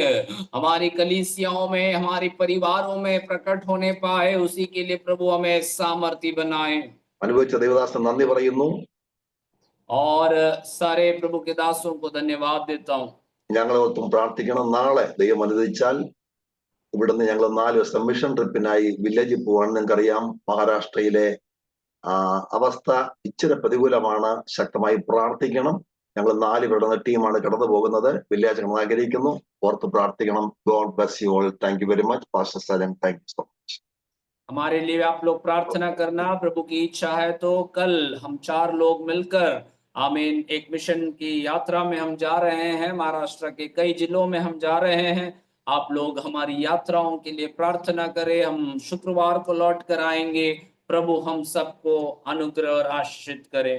हमारी कलीसियाओं में, हमारे परिवारों में प्रकट होने पाए, उसी के लिए प्रभु हमें सामर्थ्य बनाए। അനുഭവിച്ച ദൈവദാസൻ നന്ദി പറയുന്നു. और सारे प्रभु के दासों को धन्यवाद देता हूँ। ഞങ്ങളോർത്തും പ്രാർത്ഥിക്കണം. നാളെ ദൈവം അനുവദിച്ചാൽ ഇവിടുന്ന് ഞങ്ങൾ 4 ദിവസം മിഷൻ ട്രിപ്പിനായി വില്ലേജിൽ പോവാണ്. നിങ്ങൾക്കറിയാം മഹാരാഷ്ട്രയിലെ അവസ്ഥ ഇച്ചിരി പ്രതികൂലമാണ്. ശക്തമായി പ്രാർത്ഥിക്കണം. ഞങ്ങൾ 4 പേരുടെ ടീമാണ് കടന്നു പോകുന്നത്. വില്ലേജ് ആഗ്രഹിക്കുന്നു. ഓർത്ത് പ്രാർത്ഥിക്കണം. God bless you all. Thank you very much pastor Salam. Thank you so much. हमारे लिए आप लोग प्रार्थना करना। प्रभु की इच्छा है तो कल हम 4 लोग मिलकर आमीन एक मिशन की यात्रा में हम जा रहे हैं। महाराष्ट्र के कई जिलों में हम जा रहे हैं। आप लोग हमारी यात्राओं के लिए प्रार्थना करें। हम शुक्रवार को लौट कर आएंगे। प्रभु हम सबको अनुग्रह और आशीषित करे।